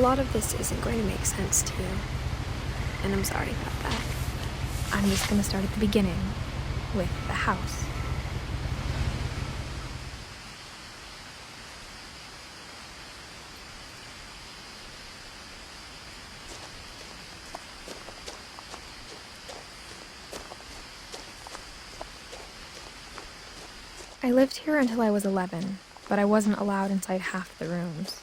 lot of this isn't going to make sense to you, and I'm sorry about that. I'm just going to start at the beginning, with the house. I lived here until I was 11, but I wasn't allowed inside half the rooms.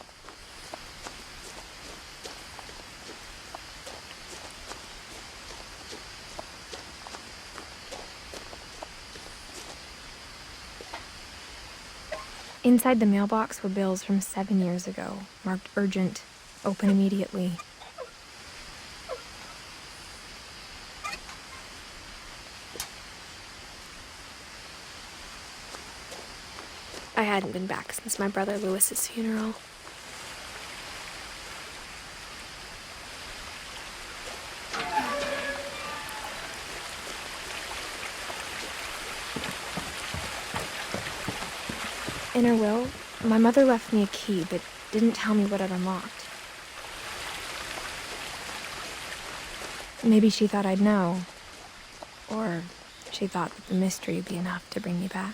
Inside the mailbox were bills from 7 years ago, marked urgent, open immediately. I hadn't been back since my brother Lewis's funeral. In her will, my mother left me a key, but didn't tell me what it unlocked. Maybe she thought I'd know, or she thought that the mystery would be enough to bring me back.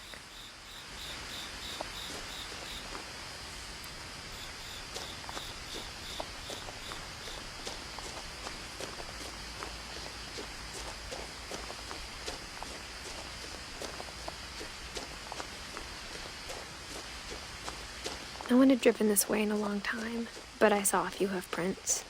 No one had driven this way in a long time, but I saw a few hoof prints.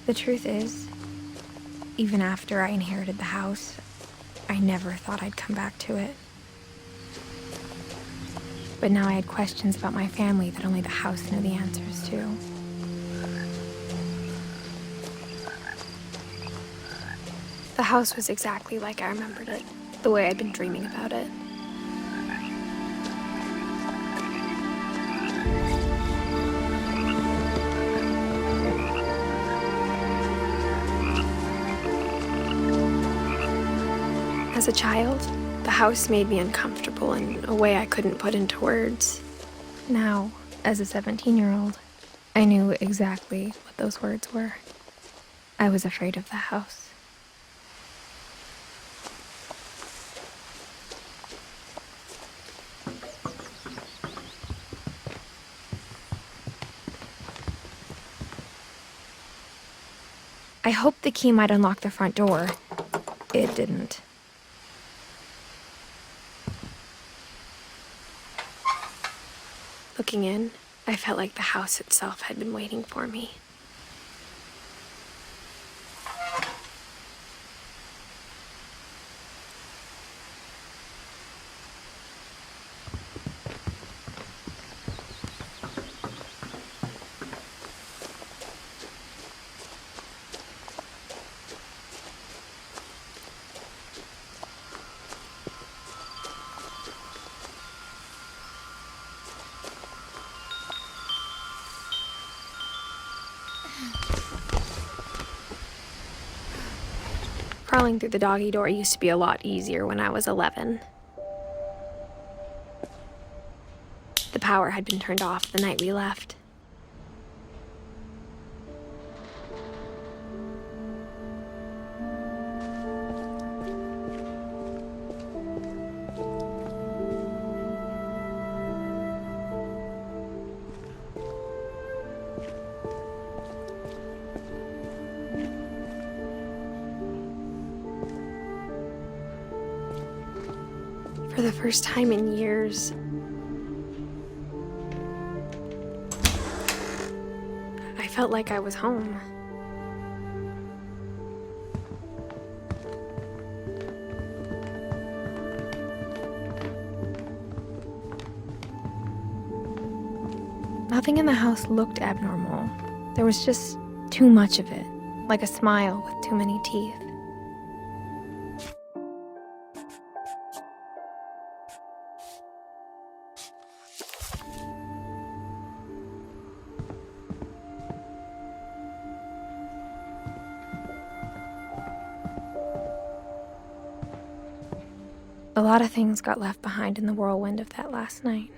The truth is, even after I inherited the house, I never thought I'd come back to it. But now I had questions about my family that only the house knew the answers to. The house was exactly like I remembered it, the way I'd been dreaming about it. As a child, the house made me uncomfortable in a way I couldn't put into words. Now, as a 17-year-old, I knew exactly what those words were. I was afraid of the house. I hoped the key might unlock the front door. It didn't. Looking in, I felt like the house itself had been waiting for me. Crawling through the doggy door used to be a lot easier when I was 11. The power had been turned off the night we left. For the first time in years, I felt like I was home. Nothing in the house looked abnormal. There was just too much of it, like a smile with too many teeth. A lot of things got left behind in the whirlwind of that last night.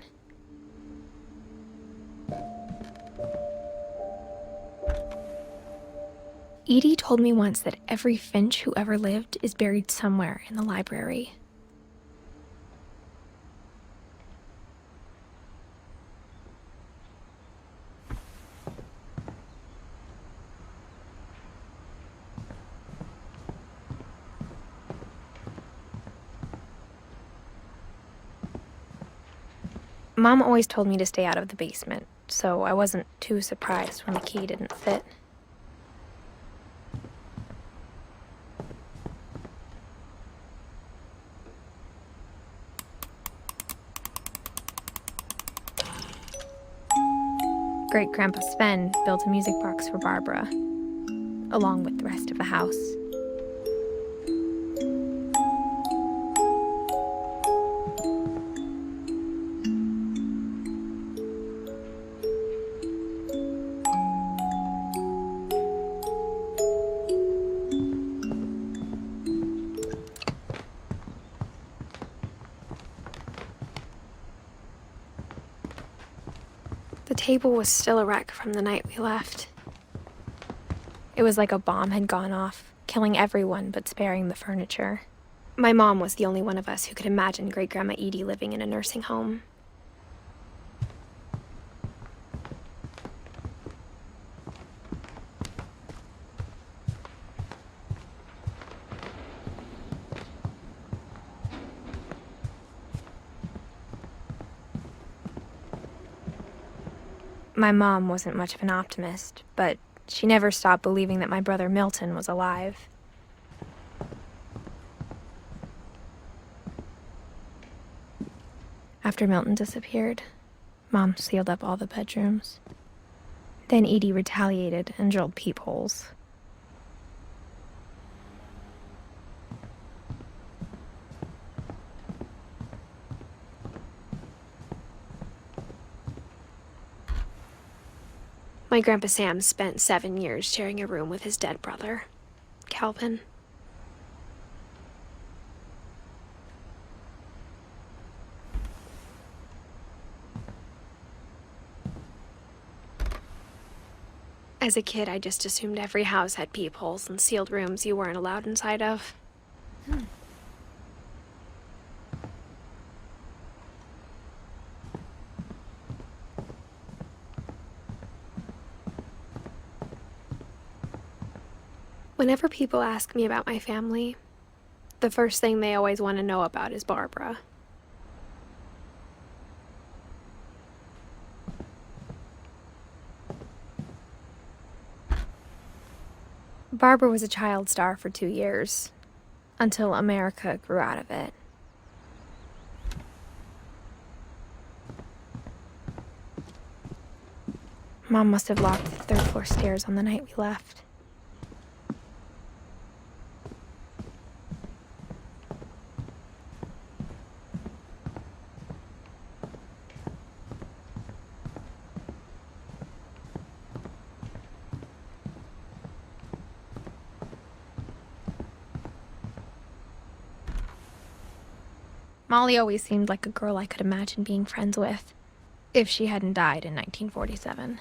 Edie told me once that every Finch who ever lived is buried somewhere in the library. Mom always told me to stay out of the basement, so I wasn't too surprised when the key didn't fit. Great-Grandpa Sven built a music box for Barbara, along with the rest of the house. The table was still a wreck from the night we left. It was like a bomb had gone off, killing everyone but sparing the furniture. My mom was the only one of us who could imagine Great-Grandma Edie living in a nursing home. My mom wasn't much of an optimist, but she never stopped believing that my brother Milton was alive. After Milton disappeared, Mom sealed up all the bedrooms. Then Edie retaliated and drilled peepholes. My Grandpa Sam spent 7 years sharing a room with his dead brother, Calvin. As a kid, I just assumed every house had peepholes and sealed rooms you weren't allowed inside of. Whenever people ask me about my family, the first thing they always want to know about is Barbara. Barbara was a child star for 2 years, until America grew out of it. Mom must have locked the third-floor stairs on the night we left. Molly always seemed like a girl I could imagine being friends with, if she hadn't died in 1947.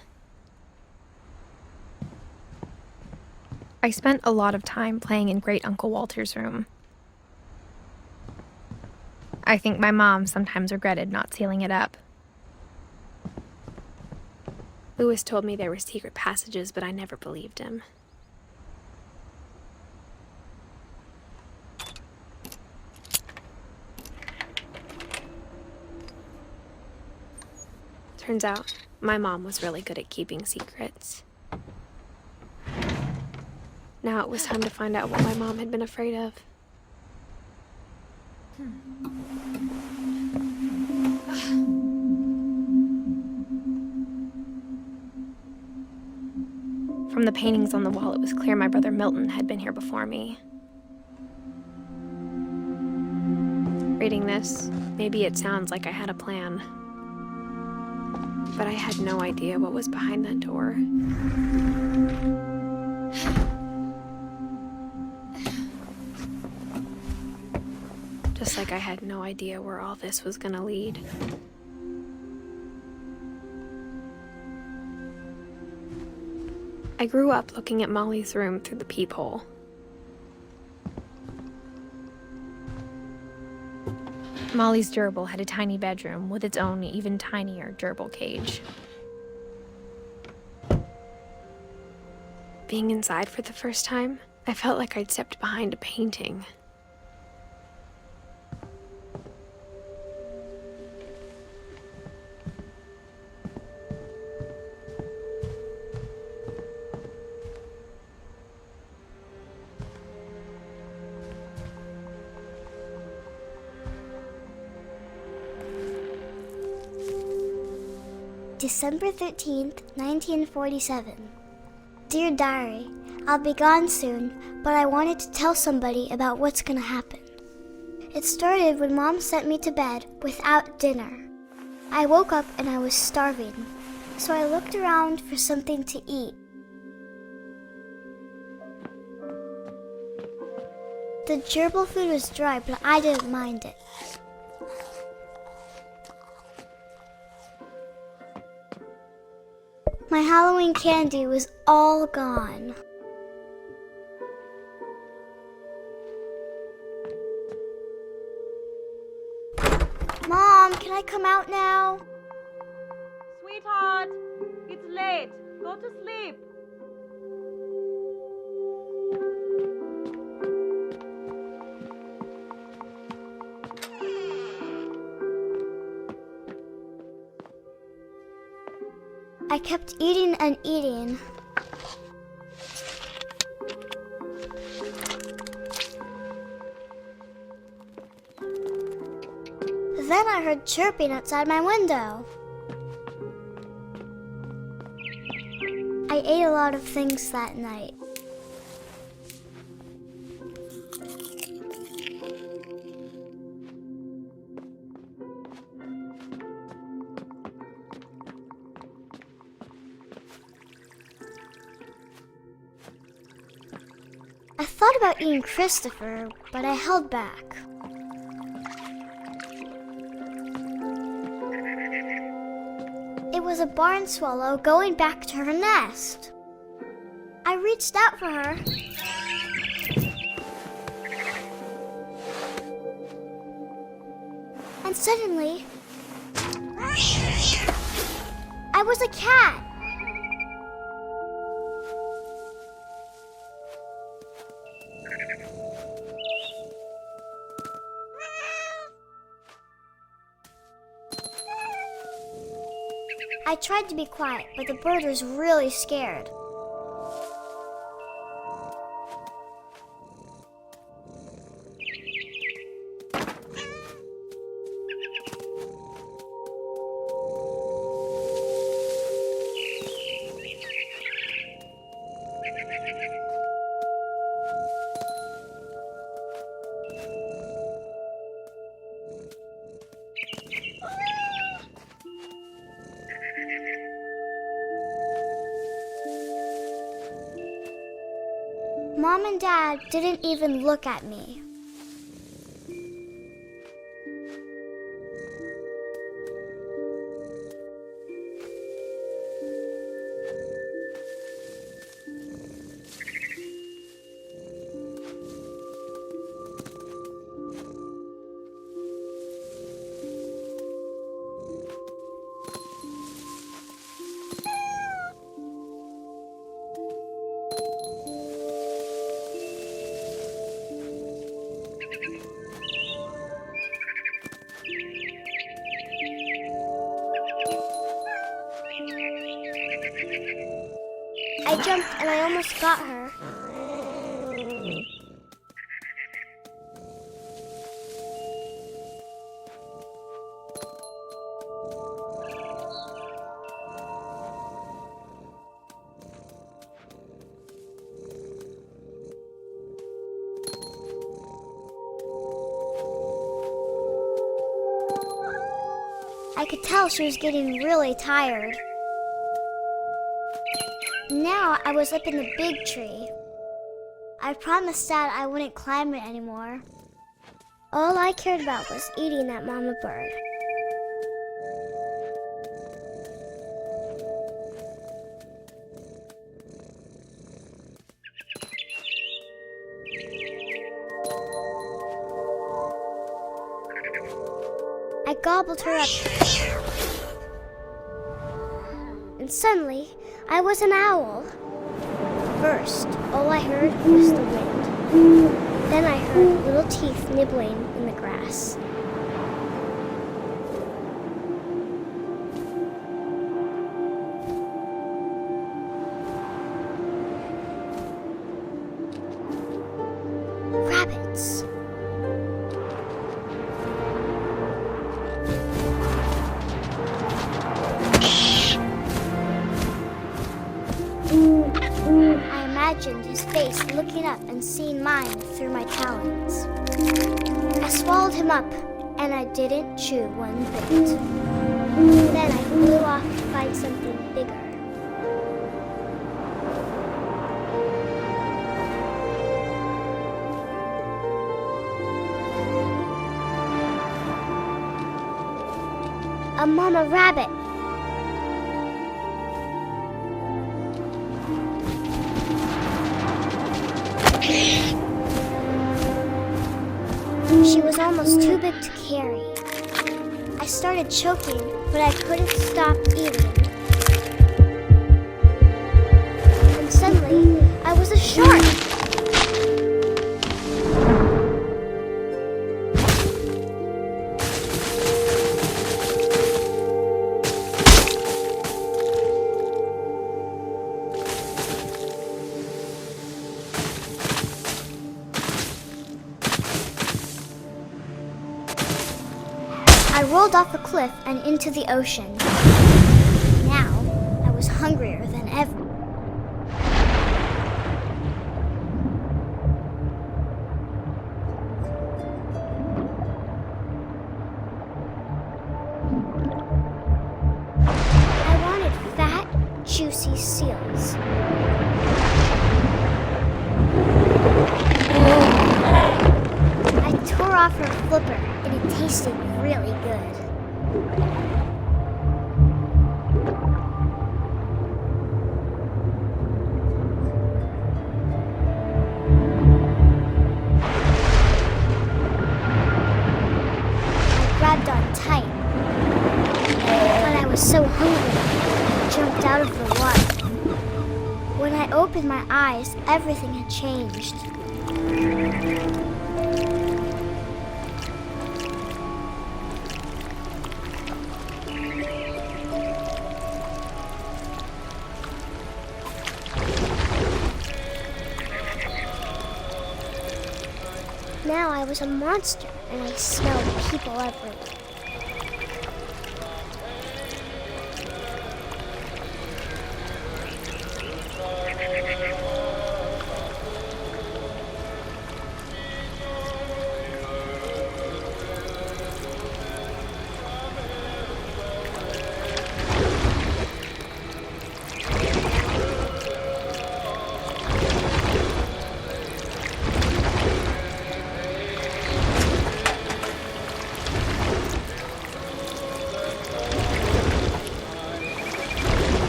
I spent a lot of time playing in Great Uncle Walter's room. I think my mom sometimes regretted not sealing it up. Louis told me there were secret passages, but I never believed him. Turns out, my mom was really good at keeping secrets. Now it was time to find out what my mom had been afraid of. From the paintings on the wall, it was clear my brother Milton had been here before me. Reading this, maybe it sounds like I had a plan. But I had no idea what was behind that door. just like I had no idea where all this was gonna lead. I grew up looking at Molly's room through the peephole. Molly's gerbil had a tiny bedroom with its own even tinier gerbil cage. Being inside for the first time, I felt like I'd stepped behind a painting. December 13th, 1947. Dear Diary, I'll be gone soon, but I wanted to tell somebody about what's gonna happen. It started when Mom sent me to bed without dinner. I woke up and I was starving, so I looked around for something to eat. The gerbil food was dry, but I didn't mind it. My Halloween candy was all gone. Mom, can I come out now? Sweetheart, it's late. Go to sleep. I kept eating and eating. Then I heard chirping outside my window. I ate a lot of things that night. I thought about eating Christopher, but I held back. It was a barn swallow going back to her nest. I reached out for her. And suddenly, I was a cat. I tried to be quiet, but the bird was really scared. Mom and Dad didn't even look at me. I jumped and I almost got her. I could tell she was getting really tired. Now I was up in the big tree. I promised Dad I wouldn't climb it anymore. All I cared about was eating that mama bird. I gobbled her up. And suddenly, I was an owl. First, all I heard was the wind. Then I heard little teeth nibbling in the grass. Rabbits. I imagined his face looking up and seeing mine through my talons. I swallowed him up, and I didn't chew one bit. Then I flew off to find something bigger. A mama rabbit. She was almost too big to carry. I started choking, but I couldn't stop eating. And suddenly, I was a shark. I rolled off a cliff and into the ocean. Now, I was hungrier than ever. I wanted fat, juicy seals. I tore off her flipper, and it tasted really good. I grabbed on tight, but I was so hungry, I jumped out of the water. When I opened my eyes, everything had changed. Now I was a monster, and I smelled people everywhere.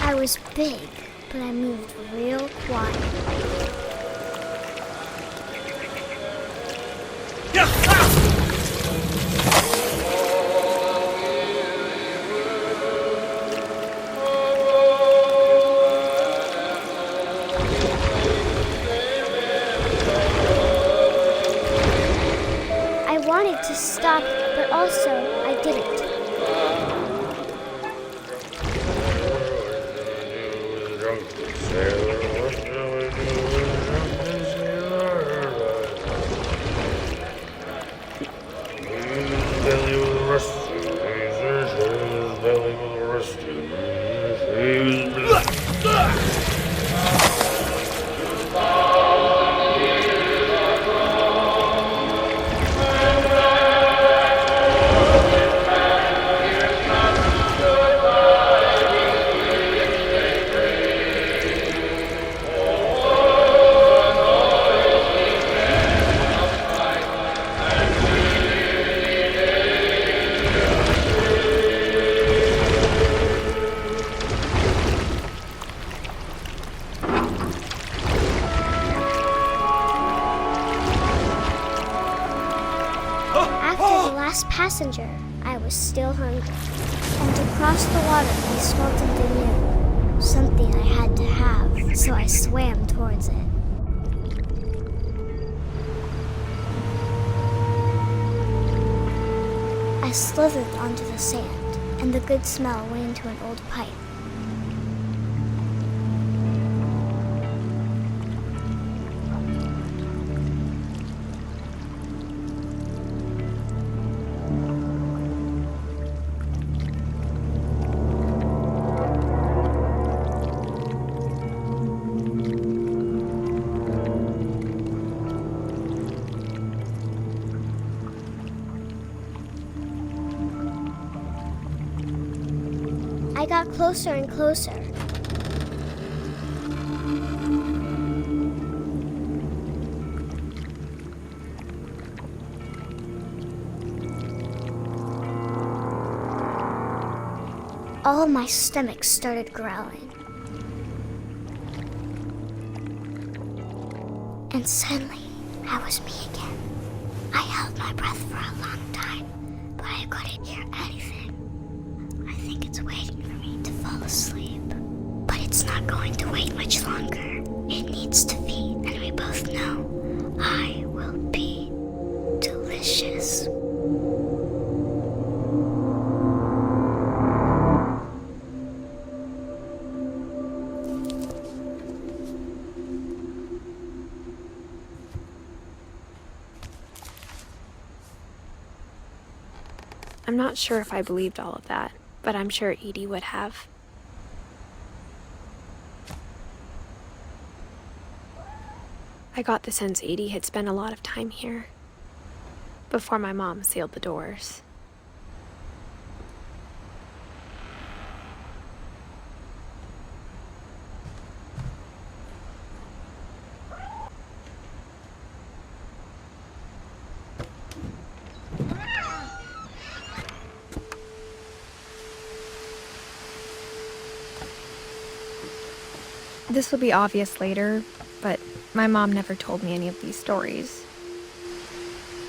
I was big, but I moved real quiet. I wanted to stop, but also I didn't. After the last passenger, I was still hungry. And to cross the water, we smelt something new. Something I had to have, so I swam towards it. I slithered onto the sand, and the good smell went into an old pipe. I got closer and closer. All my stomach started growling. And suddenly, I was me again. I held my breath for a long time, but I couldn't hear anything. I think it's waiting for me to fall asleep. But it's not going to wait much longer. It needs to feed, and we both know I will be delicious. I'm not sure if I believed all of that, but I'm sure Edie would have. I got the sense Edie had spent a lot of time here, before my mom sealed the doors. This will be obvious later, but my mom never told me any of these stories.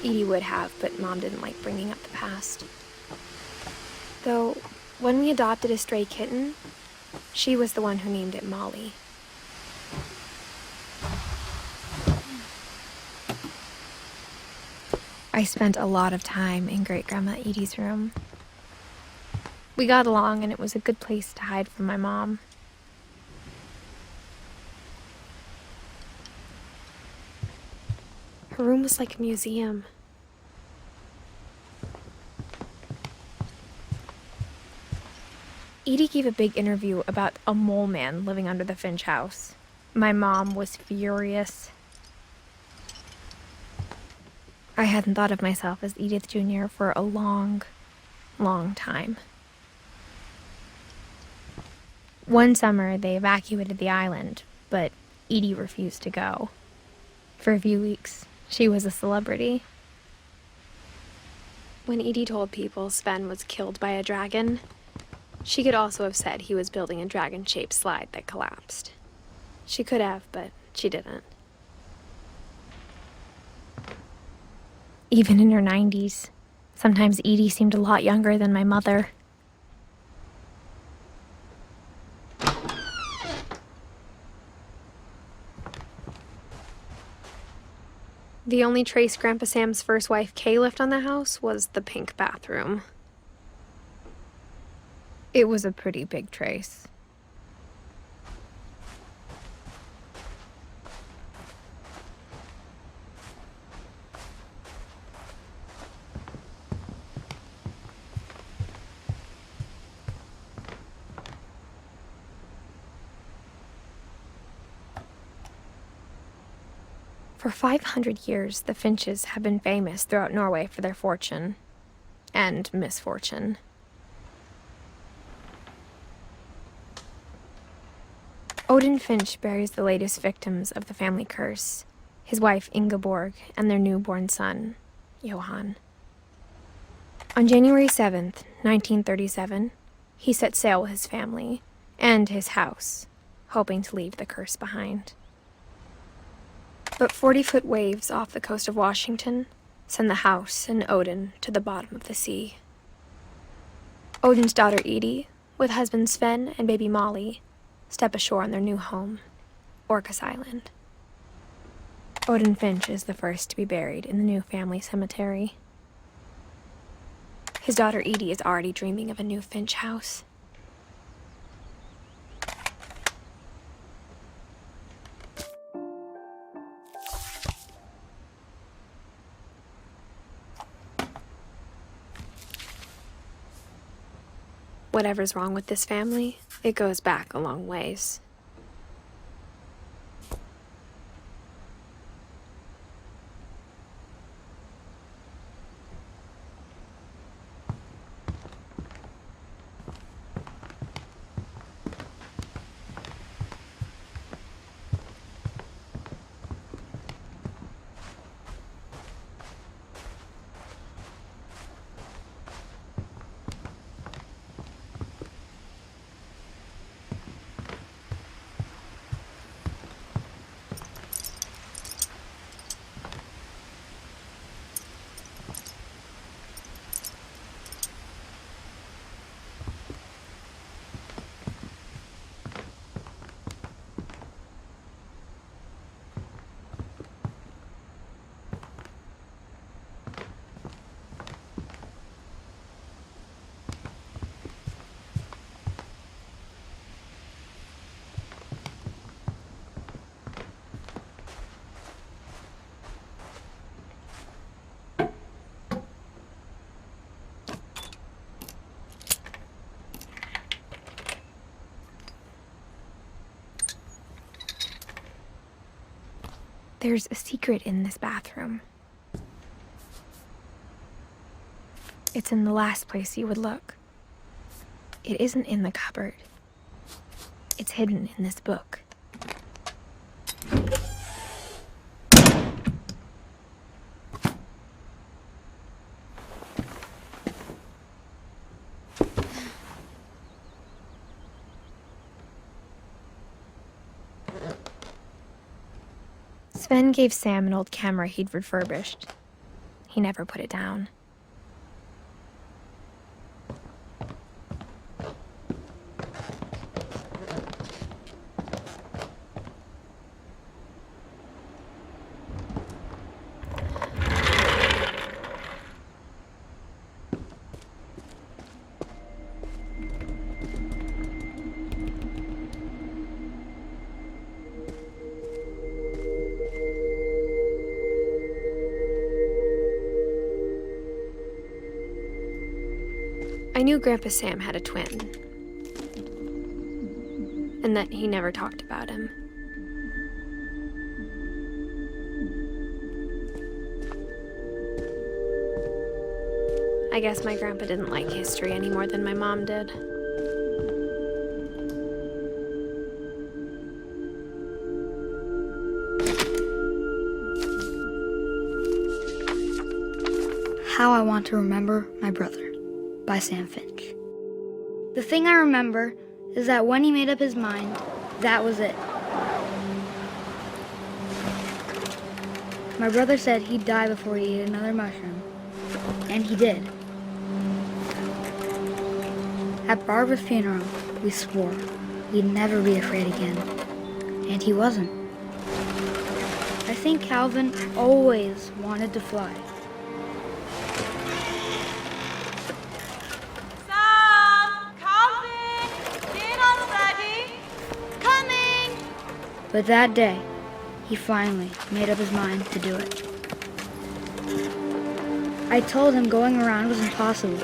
Edie would have, but Mom didn't like bringing up the past. Though, when we adopted a stray kitten, she was the one who named it Molly. I spent a lot of time in Great-Grandma Edie's room. We got along, and it was a good place to hide from my mom. Her room was like a museum. Edie gave a big interview about a mole man living under the Finch house. My mom was furious. I hadn't thought of myself as Edith Jr. for a long, long time. One summer, they evacuated the island, but Edie refused to go. For a few weeks, she was a celebrity. When Edie told people Sven was killed by a dragon, she could also have said he was building a dragon-shaped slide that collapsed. She could have, but she didn't. Even in her 90s, sometimes Edie seemed a lot younger than my mother. The only trace Grandpa Sam's first wife, Kay, left on the house was the pink bathroom. It was a pretty big trace. For 500 years, the Finches have been famous throughout Norway for their fortune and misfortune. Odin Finch buries the latest victims of the family curse, his wife Ingeborg and their newborn son, Johan. On January 7th, 1937, he set sail with his family and his house, hoping to leave the curse behind. But 40-foot waves off the coast of Washington send the house and Odin to the bottom of the sea. Odin's daughter Edie, with husband Sven and baby Molly, step ashore on their new home, Orcas Island. Odin Finch is the first to be buried in the new family cemetery. His daughter Edie is already dreaming of a new Finch house. Whatever's wrong with this family, it goes back a long ways. There's a secret in this bathroom. It's in the last place you would look. It isn't in the cupboard. It's hidden in this book. Sven gave Sam an old camera he'd refurbished. He never put it down. I knew Grandpa Sam had a twin, and that he never talked about him. I guess my grandpa didn't like history any more than my mom did. How I Want to Remember My Brother by Sam Finch. The thing I remember is that when he made up his mind, that was it. My brother said he'd die before he ate another mushroom, and he did. At Barbara's funeral, we swore we'd never be afraid again, and he wasn't. I think Calvin always wanted to fly. But that day, he finally made up his mind to do it. I told him going around was impossible.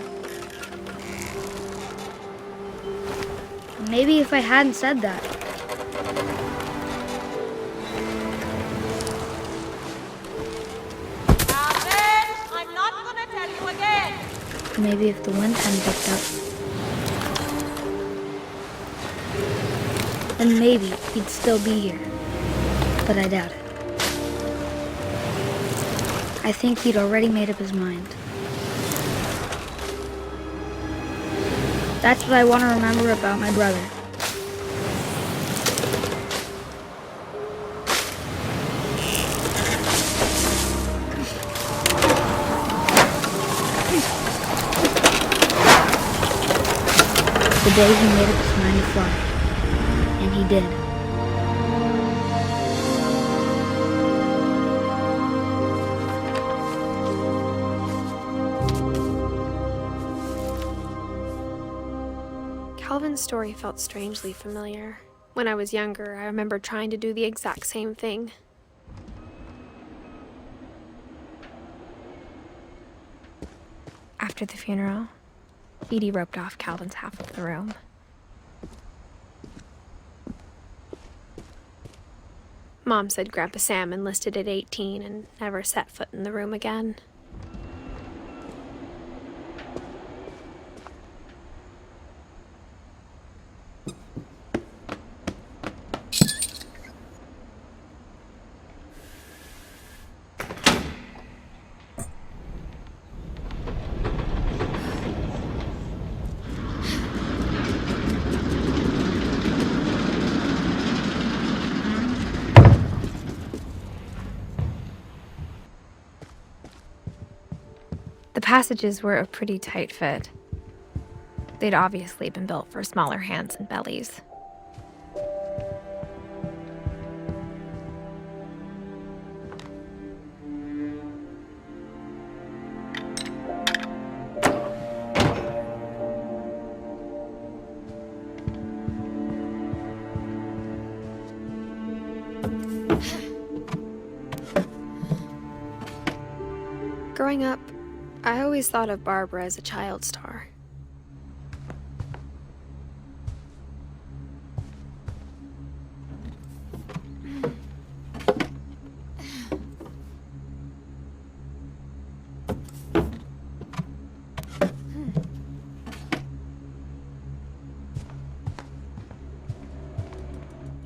Maybe if I hadn't said that, I'm not gonna tell you again. maybe if the wind hadn't picked up, then maybe he'd still be here. But I doubt it. I think he'd already made up his mind. That's what I want to remember about my brother. The day he made up his mind to fly. And he did. Calvin's story felt strangely familiar. When I was younger, I remember trying to do the exact same thing. After the funeral, Edie roped off Calvin's half of the room. Mom said Grandpa Sam enlisted at 18 and never set foot in the room again. The passages were a pretty tight fit. They'd obviously been built for smaller hands and bellies. Growing up, I always thought of Barbara as a child star.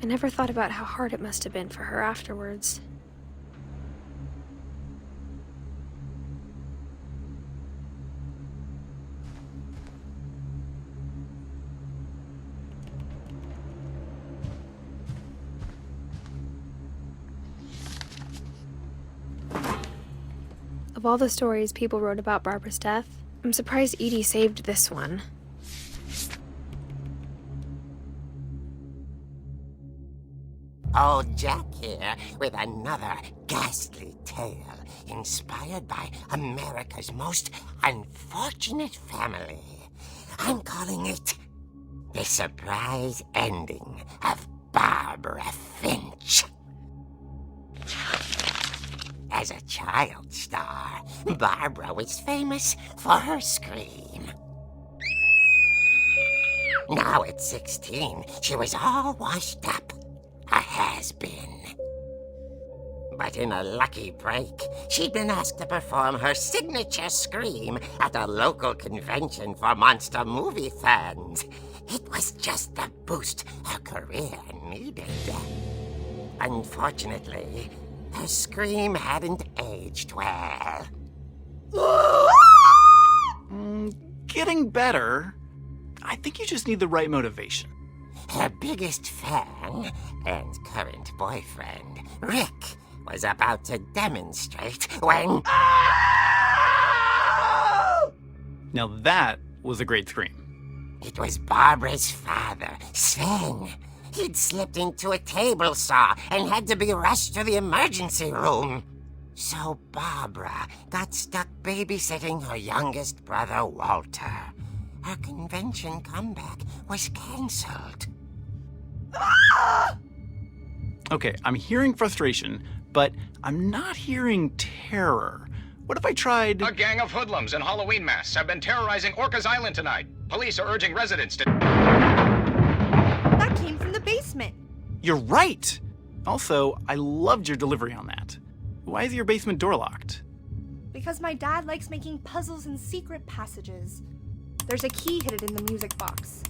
I never thought about how hard it must have been for her afterwards. Of all the stories people wrote about Barbara's death, I'm surprised Edie saved this one. Old Jack here with another ghastly tale inspired by America's most unfortunate family. I'm calling it The Surprise Ending of Barbara Finch. As a child star, Barbara was famous for her scream. Now at 16, she was all washed up, a has-been. But in a lucky break, she'd been asked to perform her signature scream at a local convention for monster movie fans. It was just the boost her career needed. Unfortunately, her scream hadn't aged well. Getting better. I think you just need the right motivation. Her biggest fan and current boyfriend, Rick, was about to demonstrate when... Now that was a great scream. It was Barbara's father, Sven. He'd slipped into a table saw and had to be rushed to the emergency room. So Barbara got stuck babysitting her youngest brother, Walter. Her convention comeback was cancelled. Okay, I'm hearing frustration, but I'm not hearing terror. What if I tried... A gang of hoodlums in Halloween masks have been terrorizing Orcas Island tonight. Police are urging residents to... That came from the basement. You're right! Also, I loved your delivery on that. Why is your basement door locked? Because my dad likes making puzzles and secret passages. There's a key hidden in the music box.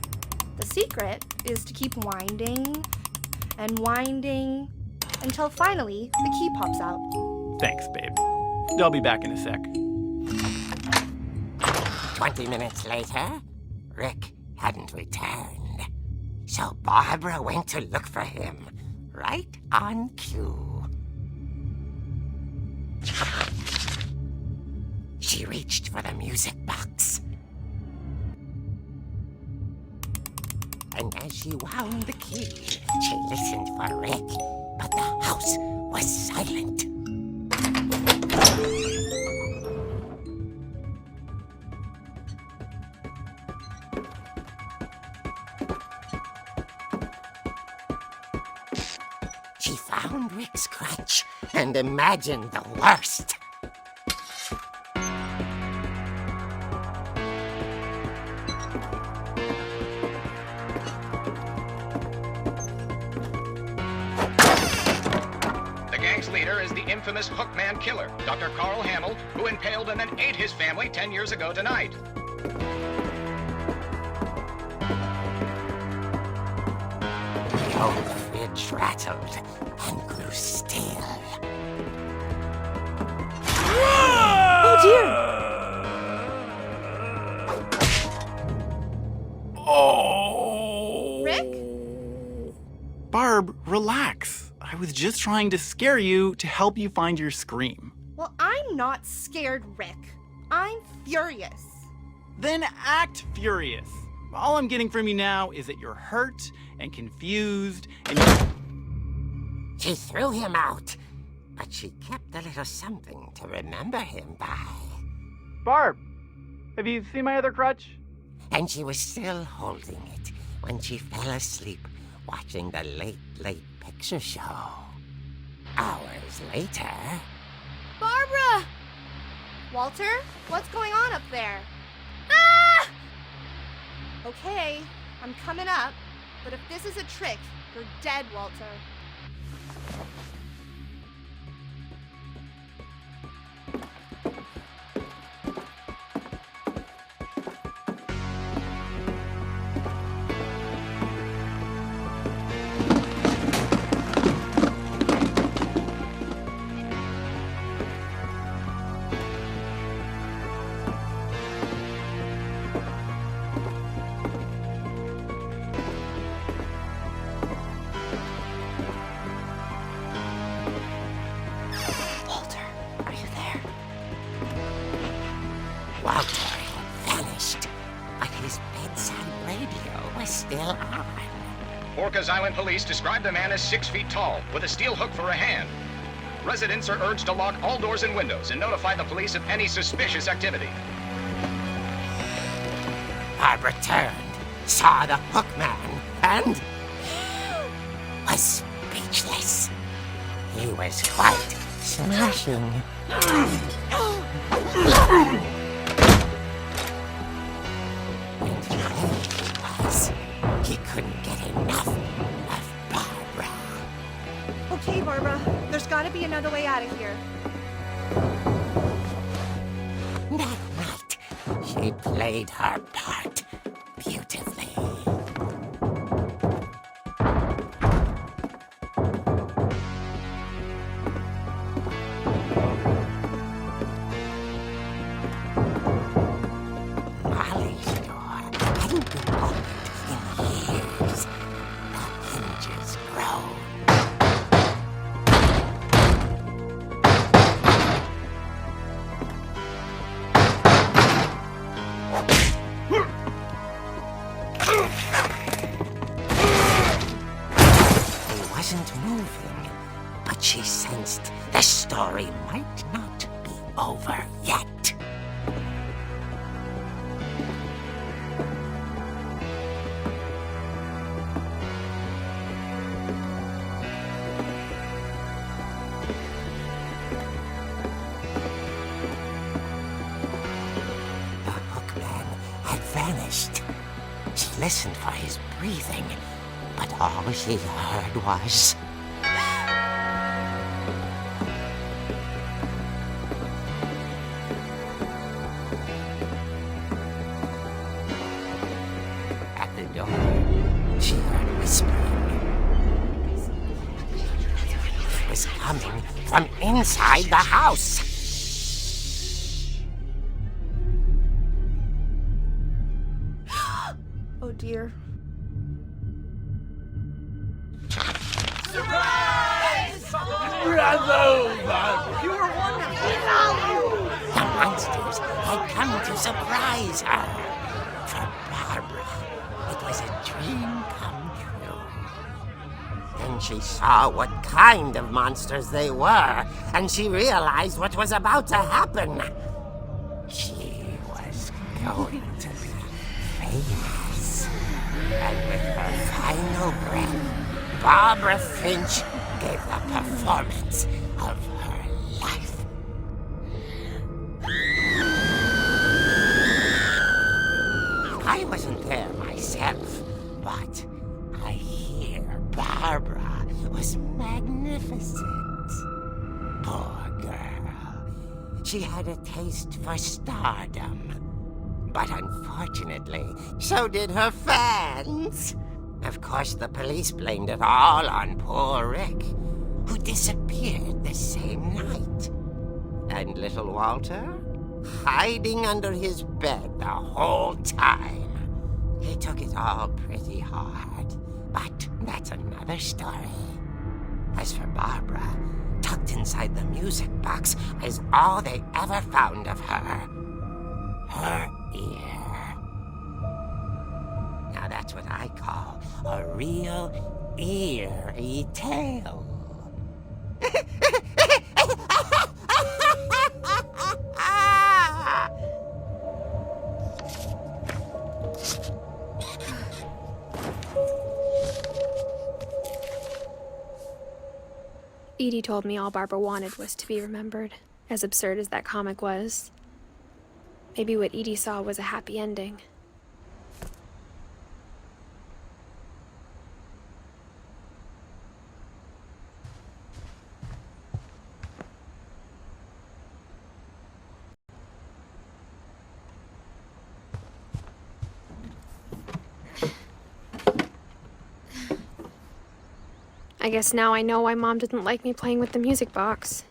The secret is to keep winding and winding until finally the key pops out. Thanks, babe. I'll be back in a sec. 20 minutes later, Rick hadn't returned. So Barbara went to look for him, right on cue. She She reached for the music box. And as she wound the key, she listened for Rick, but the house was silent. She found Rick's crutch and imagined the worst. The gang's leader is the infamous Hookman killer, Dr. Carl Hamill, who impaled and then ate his family 10 years ago tonight. The old fridge rattled and grew still. Oh dear! Oh! Rick? Barb, relax. I was just trying to scare you to help you find your scream. Well, I'm not scared, Rick. I'm furious. Then act furious. All I'm getting from you now is that you're hurt and confused and She threw him out, but she kept a little something to remember him by. Barb, have you seen my other crutch? And she was still holding it when she fell asleep watching the late picture show. Hours later... Barbara! Walter, what's going on up there? Ah! Okay, I'm coming up, but if this is a trick, you're dead, Walter. Walter had vanished, but his bedside radio was still on. Orcas Island police describe the man as 6 feet tall, with a steel hook for a hand. Residents are urged to lock all doors and windows and notify the police of any suspicious activity. Barbara turned, saw the hookman, and was speechless. He was quite smashing. And he was. He couldn't get enough of Barbara. Okay, Barbara, there's gotta be another way out of here. That night, she played her part beautifully. Molly's door hadn't been opened in years. The hinges groaned. He wasn't moving, but she sensed the story might not be over yet. The hookman had vanished. She listened for his breathing, but all she heard was... At the door, she heard whispering. It was coming from inside the house. Oh dear. The monsters had come to surprise her. For Barbara, it was a dream come true. Then she saw what kind of monsters they were, and she realized what was about to happen. She was going to be famous. And with her final breath, Barbara Finch gave the performance of her life. I wasn't there myself, but I hear Barbara was magnificent. Poor girl. She had a taste for stardom. But unfortunately, so did her fans. Of course, the police blamed it all on poor Rick, who disappeared the same night. And little Walter? Hiding under his bed the whole time. He took it all pretty hard, but that's another story. As for Barbara, tucked inside the music box is all they ever found of her. Her ear. Now that's what I call a real eerie tale. Edie told me all Barbara wanted was to be remembered, as absurd as that comic was. Maybe what Edie saw was a happy ending. I guess now I know why Mom didn't like me playing with the music box.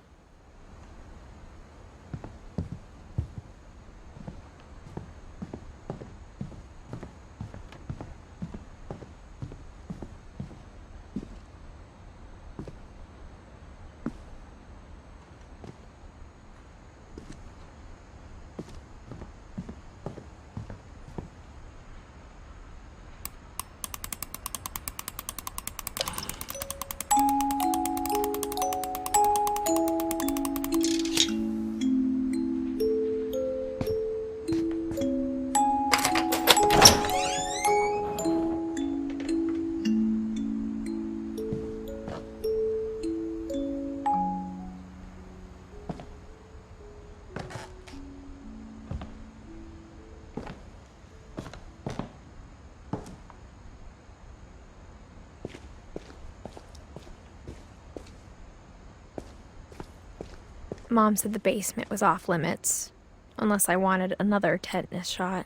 Mom said the basement was off limits, unless I wanted another tetanus shot.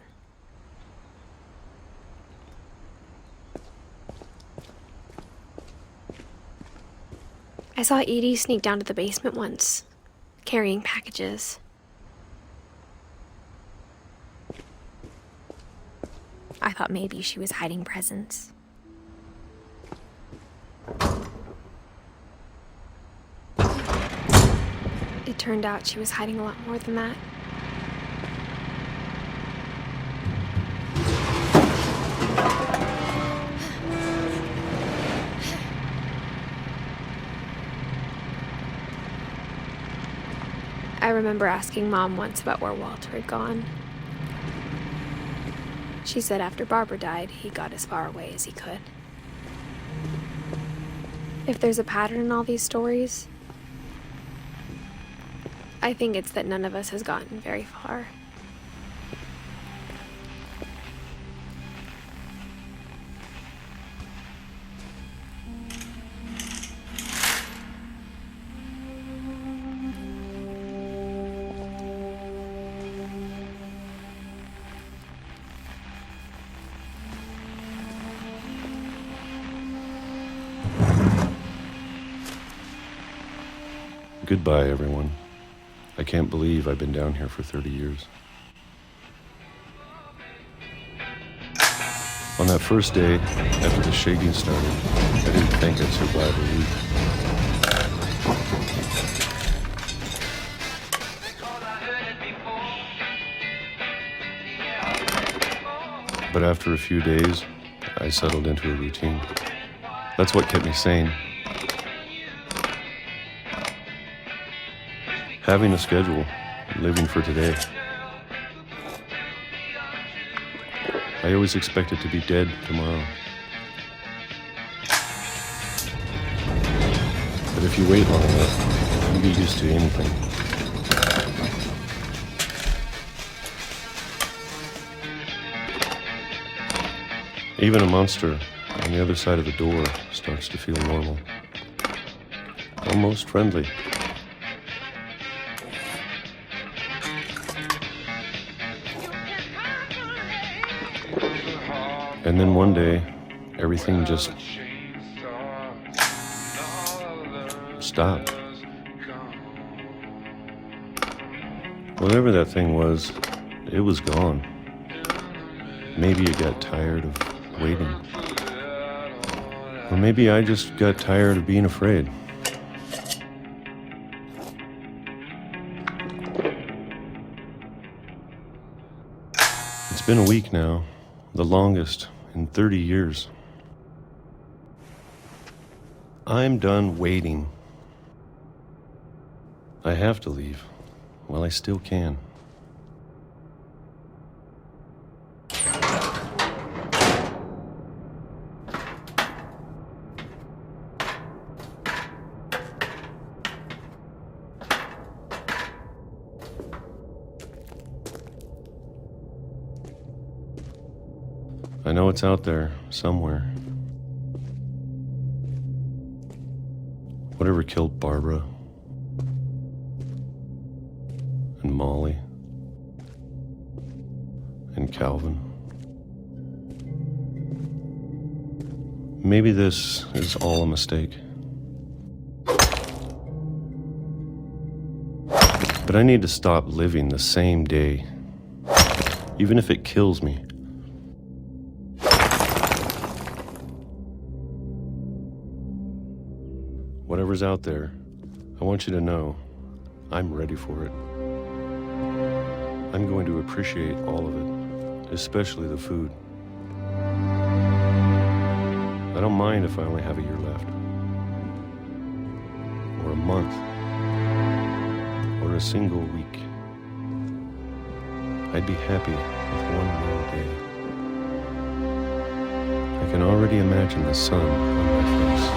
I saw Edie sneak down to the basement once, carrying packages. I thought maybe she was hiding presents. It turned out she was hiding a lot more than that. I remember asking Mom once about where Walter had gone. She said after Barbara died, he got as far away as he could. If there's a pattern in all these stories, I think it's that none of us has gotten very far. Goodbye, everyone. I can't believe I've been down here for 30 years. On that first day, after the shaking started, I didn't think I'd survive a week. Because I heard it before. But after a few days, I settled into a routine. That's what kept me sane. Having a schedule, living for today. I always expected to be dead tomorrow. But if you wait long enough, you get used to anything. Even a monster on the other side of the door starts to feel normal. Almost friendly. And then one day, everything just stopped. Whatever that thing was, it was gone. Maybe it got tired of waiting. Or maybe I just got tired of being afraid. It's been a week now, the longest in 30 years. I'm done waiting. I have to leave while I still can. I know it's out there, somewhere. Whatever killed Barbara and Molly and Calvin. Maybe this is all a mistake. But I need to stop living the same day, even if it kills me. Whatever's out there, I want you to know I'm ready for it. I'm going to appreciate all of it, especially the food. I don't mind if I only have a year left, or a month, or a single week. I'd be happy with one more day. I can already imagine the sun on my face.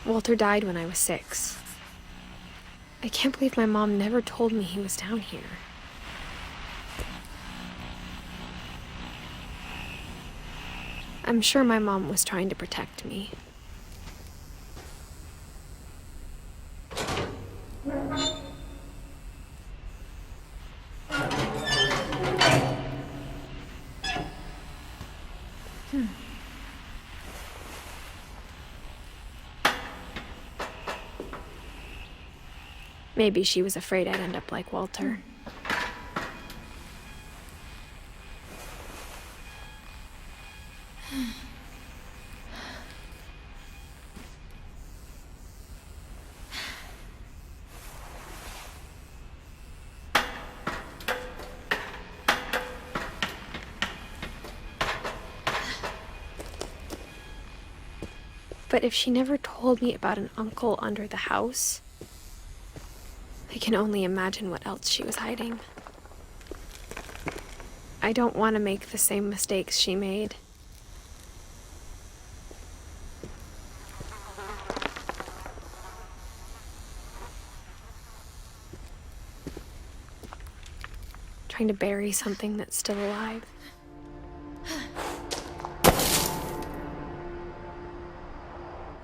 Walter died when I was 6. I can't believe my mom never told me he was down here. I'm sure my mom was trying to protect me. Maybe she was afraid I'd end up like Walter. But if she never told me about an uncle under the house, I can only imagine what else she was hiding. I don't want to make the same mistakes she made. Trying to bury something that's still alive.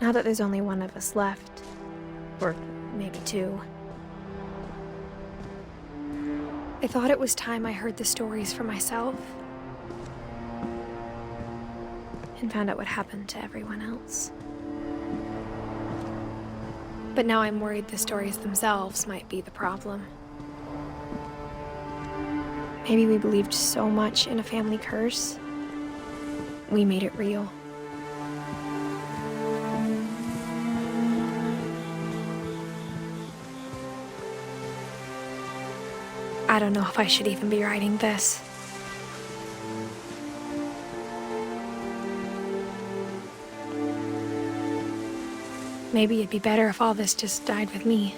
Now that there's only one of us left, or maybe 2, I thought it was time I heard the stories for myself and found out what happened to everyone else. But now I'm worried the stories themselves might be the problem. Maybe we believed so much in a family curse, we made it real. I don't know if I should even be writing this. Maybe it'd be better if all this just died with me.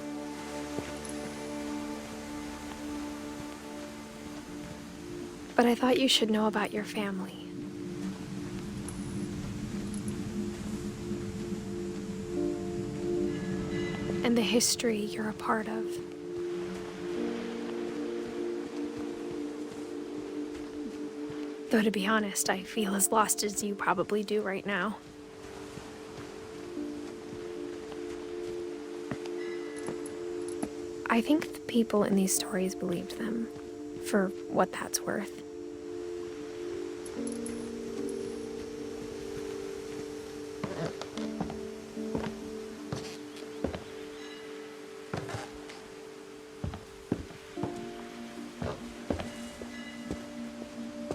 But I thought you should know about your family. And the history you're a part of. Though to be honest, I feel as lost as you probably do right now. I think the people in these stories believed them, for what that's worth.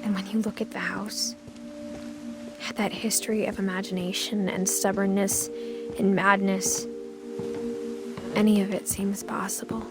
And when you look at the house, that history of imagination and stubbornness and madness, any of it seems possible.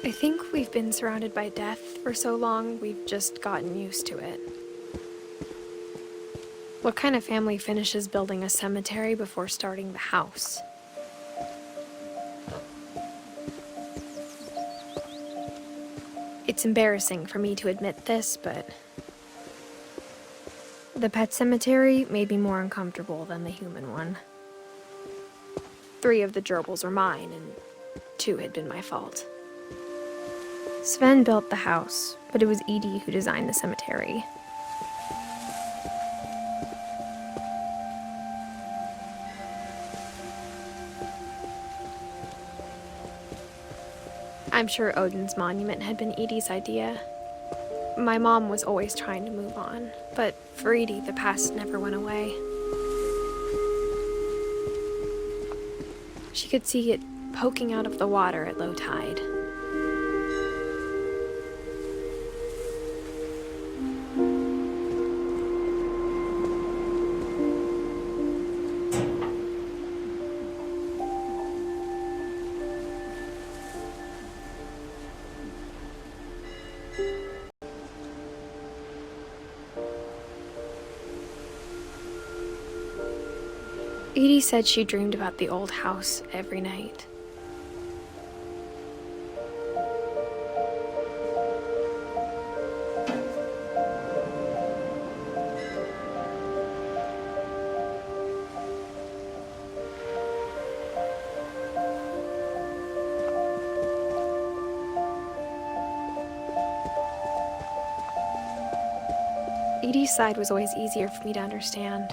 I think we've been surrounded by death for so long, we've just gotten used to it. What kind of family finishes building a cemetery before starting the house? It's embarrassing for me to admit this, but the pet cemetery made me more uncomfortable than the human one. 3 of the gerbils were mine, and 2 had been my fault. Sven built the house, but it was Edie who designed the cemetery. I'm sure Odin's monument had been Edie's idea. My mom was always trying to move on, but for Edie, the past never went away. She could see it poking out of the water at low tide. Edie said she dreamed about the old house every night. Edie's side was always easier for me to understand.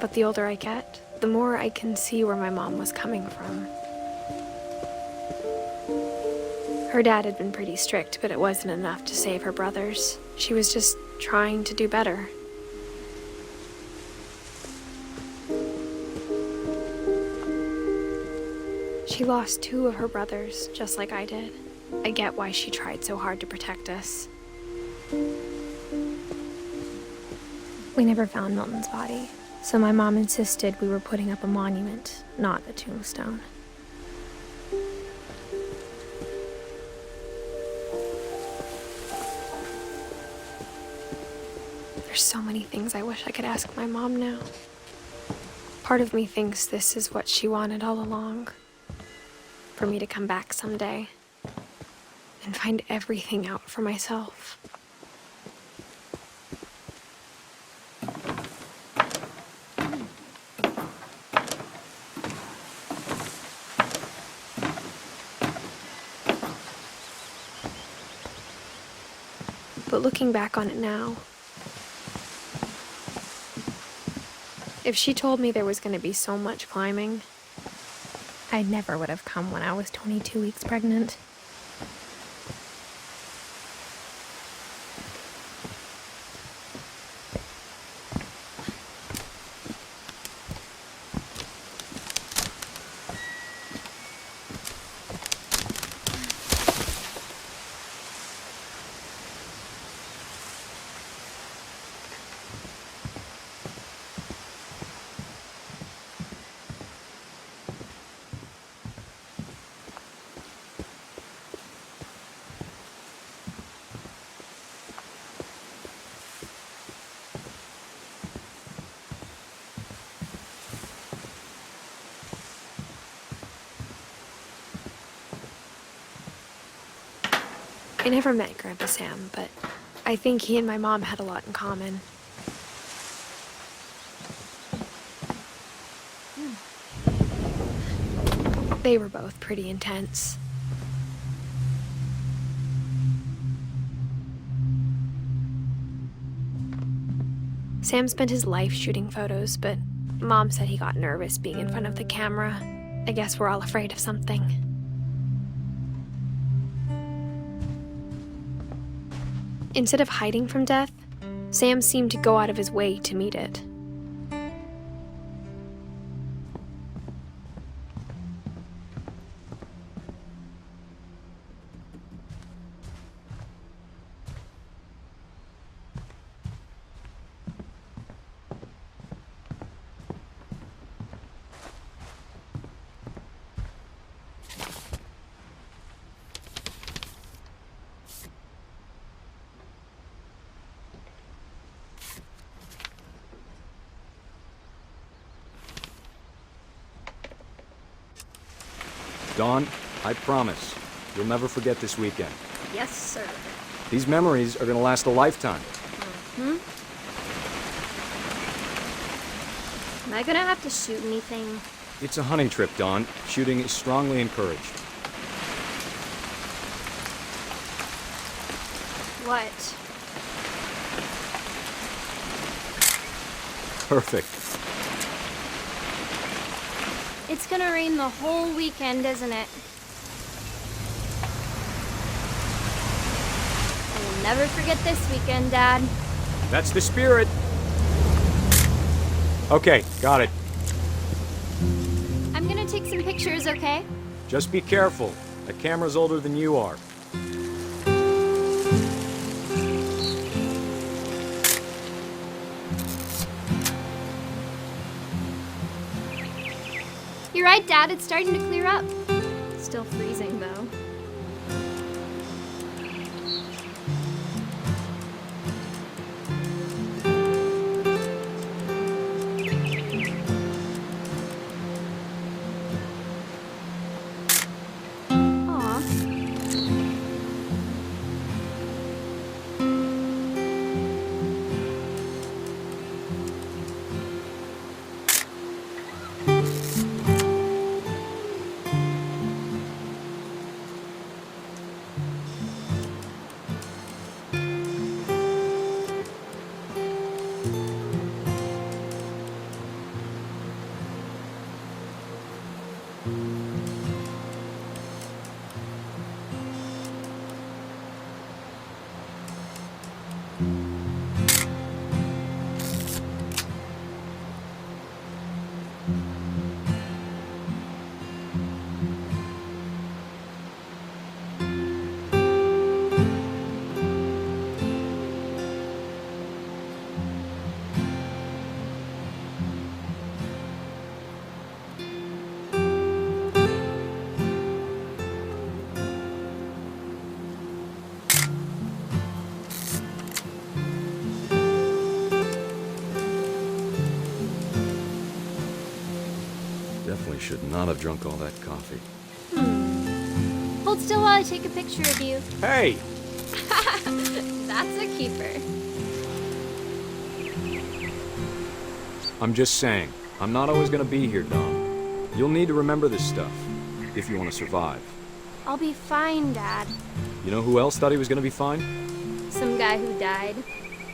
But the older I get, the more I can see where my mom was coming from. Her dad had been pretty strict, but it wasn't enough to save her brothers. She was just trying to do better. She lost 2 of her brothers, just like I did. I get why she tried so hard to protect us. We never found Milton's body, so my mom insisted we were putting up a monument, not a tombstone. There's so many things I wish I could ask my mom now. Part of me thinks this is what she wanted all along. For me to come back someday and find everything out for myself. But looking back on it now, if she told me there was going to be so much climbing, I never would have come when I was 22 weeks pregnant. I never met Grandpa Sam, but I think he and my mom had a lot in common. They were both pretty intense. Sam spent his life shooting photos, but Mom said he got nervous being in front of the camera. I guess we're all afraid of something. Instead of hiding from death, Sam seemed to go out of his way to meet it. Dawn, I promise, you'll never forget this weekend. Yes, sir. These memories are gonna last a lifetime. Am I gonna have to shoot anything? It's a hunting trip, Dawn. Shooting is strongly encouraged. What? Perfect. It's gonna rain the whole weekend, isn't it? I will never forget this weekend, Dad. That's the spirit. Okay, got it. I'm gonna take some pictures, okay? Just be careful. The camera's older than you are. You're right, Dad. It's starting to clear up. Still freezing, though. Aw. Definitely should not have drunk all that coffee. Hold still while I take a picture of you. Hey! That's a keeper. I'm just saying, I'm not always gonna be here, Dawn. You'll need to remember this stuff, if you want to survive. I'll be fine, Dad. You know who else thought he was gonna be fine? Some guy who died.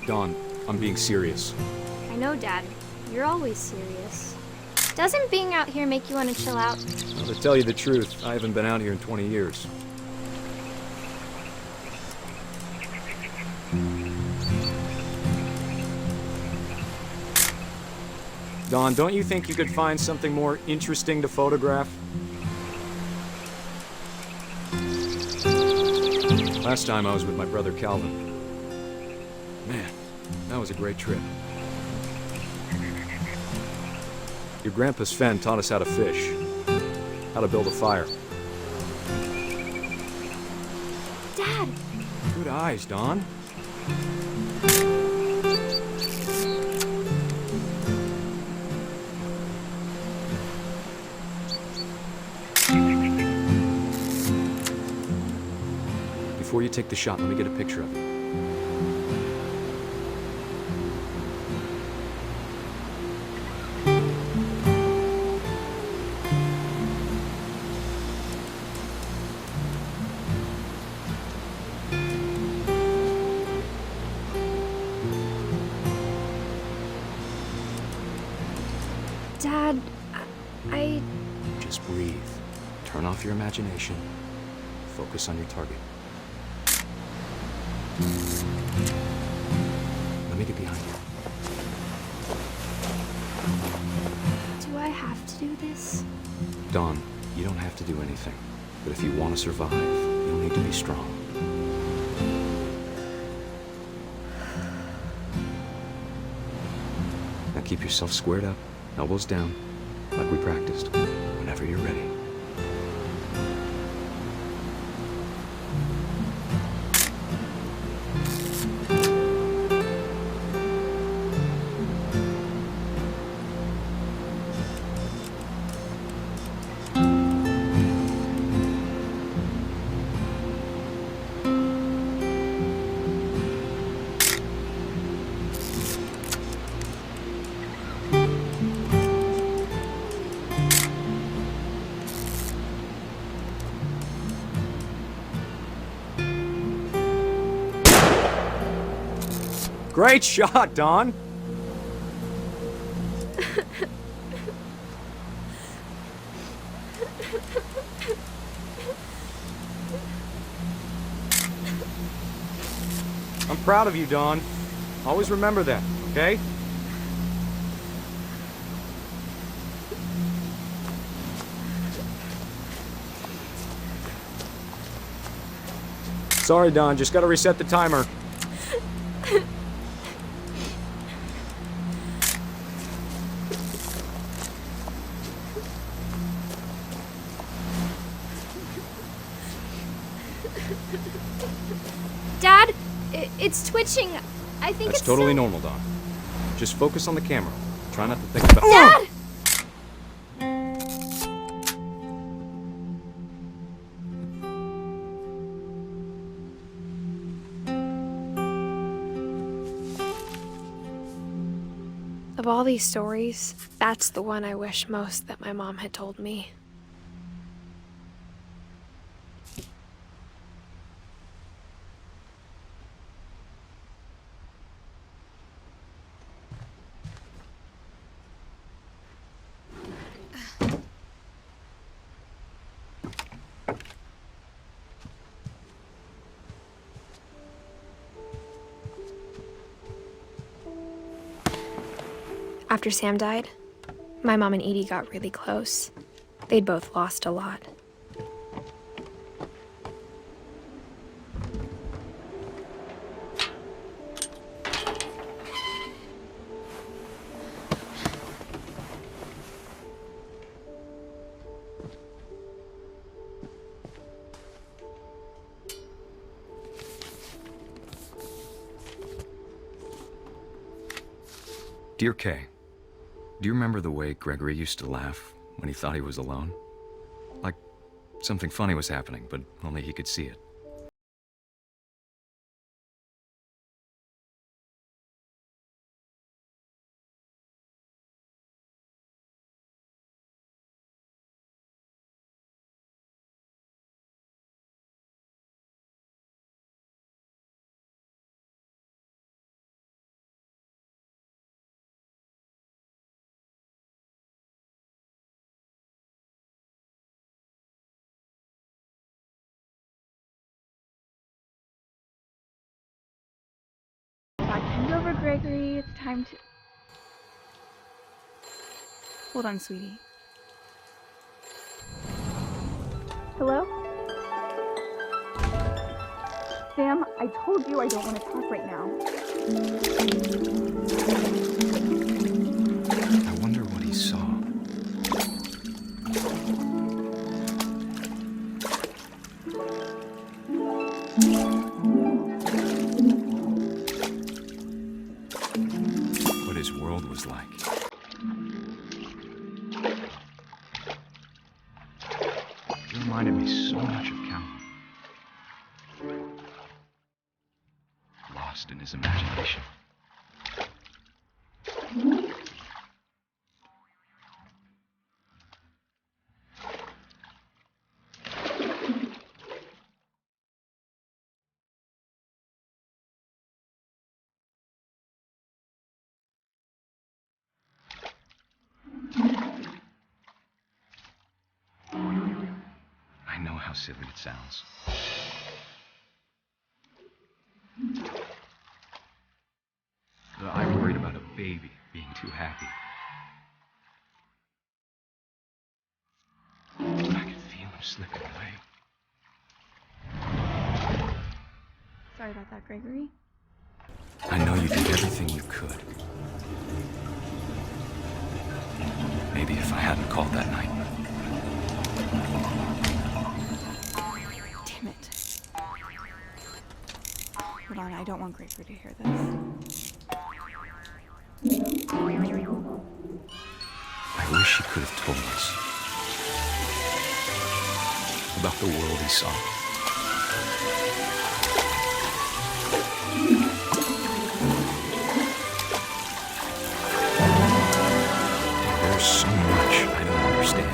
Dawn, I'm being serious. I know, Dad. You're always serious. Doesn't being out here make you want to chill out? Well, to tell you the truth, I haven't been out here in 20 years. Dawn, don't you think you could find something more interesting to photograph? Last time I was with my brother Calvin. Man, that was a great trip. Your grandpa Sven taught us how to fish, how to build a fire. Dad! Good eyes, Dawn. Before you take the shot, let me get a picture of it. Dad, I... Just breathe. Turn off your imagination. Focus on your target. Let me get behind you. Do I have to do this? Dawn, you don't have to do anything. But if you want to survive, you'll need to be strong. Now keep yourself squared up, elbows down, like we practiced. Whenever you're ready. Great shot, Dawn! I'm proud of you, Dawn. Always remember that, okay? Sorry, Dawn, just gotta reset the timer. Dad, it's twitching. I think That's it's totally so... normal, Dawn. Just focus on the camera. Try not to think about... Dad! Of all these stories, that's the one I wish most that my mom had told me. After Sam died, my mom and Edie got really close. They'd both lost a lot. Dear Kay, do you remember the way Gregory used to laugh when he thought he was alone? Like something funny was happening, but only he could see it. Bend over, Gregory. It's time to... Hold on, sweetie. Hello? Sam, I told you I don't want to talk right now. I wonder what he saw. What his world was like. He reminded me so much of Calvin. in his imagination. I know how silly it sounds. But I'm worried about a baby being too happy. But I can feel him slipping away. Sorry about that, Gregory. I know you did everything you could. Maybe if I hadn't called that night. Damn it. Hold on, I don't want Gregory to hear this. I wish he could have told us about the world he saw. There's so much I don't understand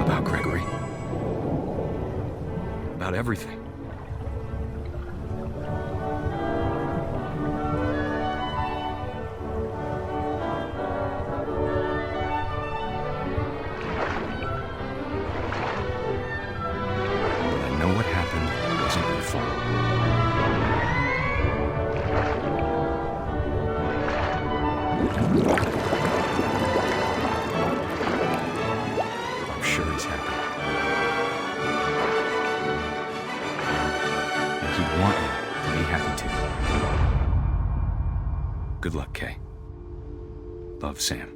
about Gregory, about everything. I'm sure he's happy. And he'd want you to be happy too. Good luck, Kay. Love, Sam.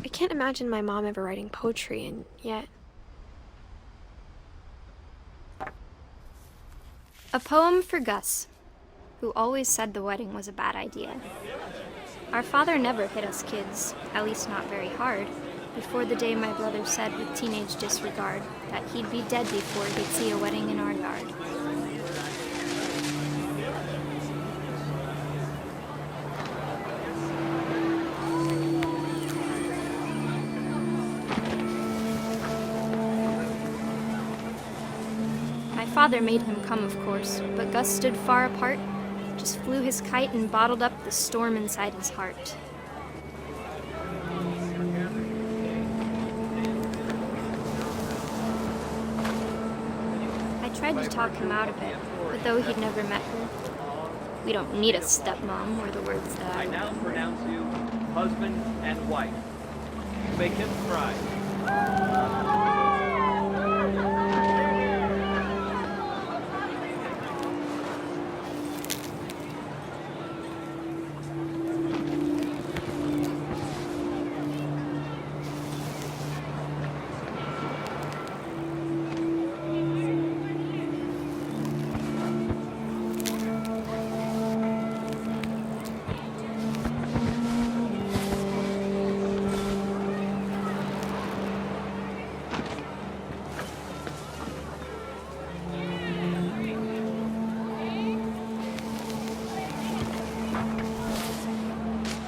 I can't imagine my mom ever writing poetry, and yet... A poem for Gus, who always said the wedding was a bad idea. Our father never hit us kids, at least not very hard, before the day my brother said with teenage disregard that he'd be dead before he'd see a wedding in our yard. My father made him come, of course, but Gus stood far apart, just flew his kite and bottled up the storm inside his heart. I tried to talk him out of it, but though he'd never met her, we don't need a stepmom, were the words that I now pronounce you husband and wife. Make him cry.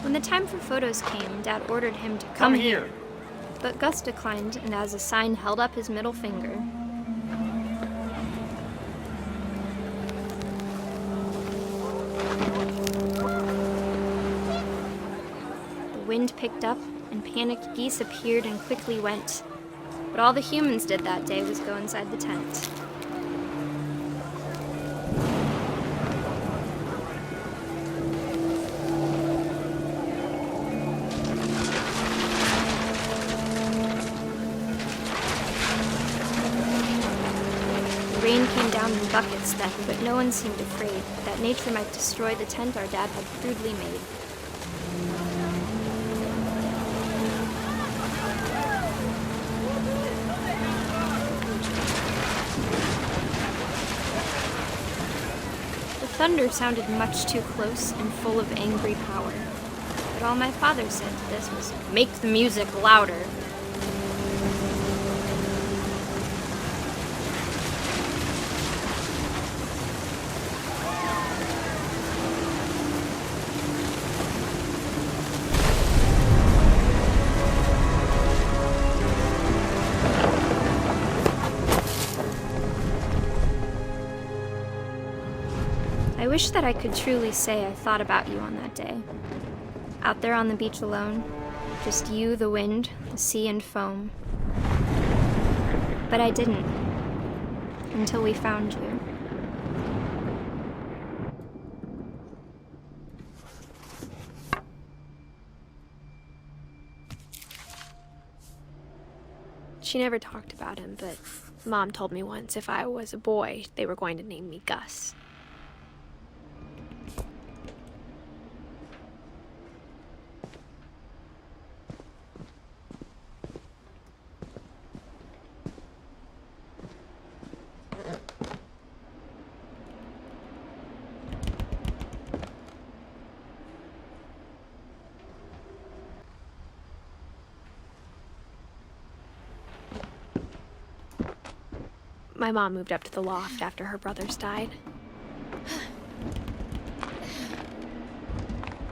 When the time for photos came, Dad ordered him to come here. But Gus declined and as a sign held up his middle finger. The wind picked up and panicked geese appeared and quickly went. But all the humans did that day was go inside the tent. rain came down in buckets then, but no one seemed afraid that nature might destroy the tent our dad had crudely made. The thunder sounded much too close and full of angry power. But all my father said to this was, "Make the music louder." I wish that I could truly say I thought about you on that day. Out there on the beach alone, just you, the wind, the sea, and foam. But I didn't, until we found you. She never talked about him, but Mom told me once if I was a boy, they were going to name me Gus. My mom moved up to the loft after her brothers died.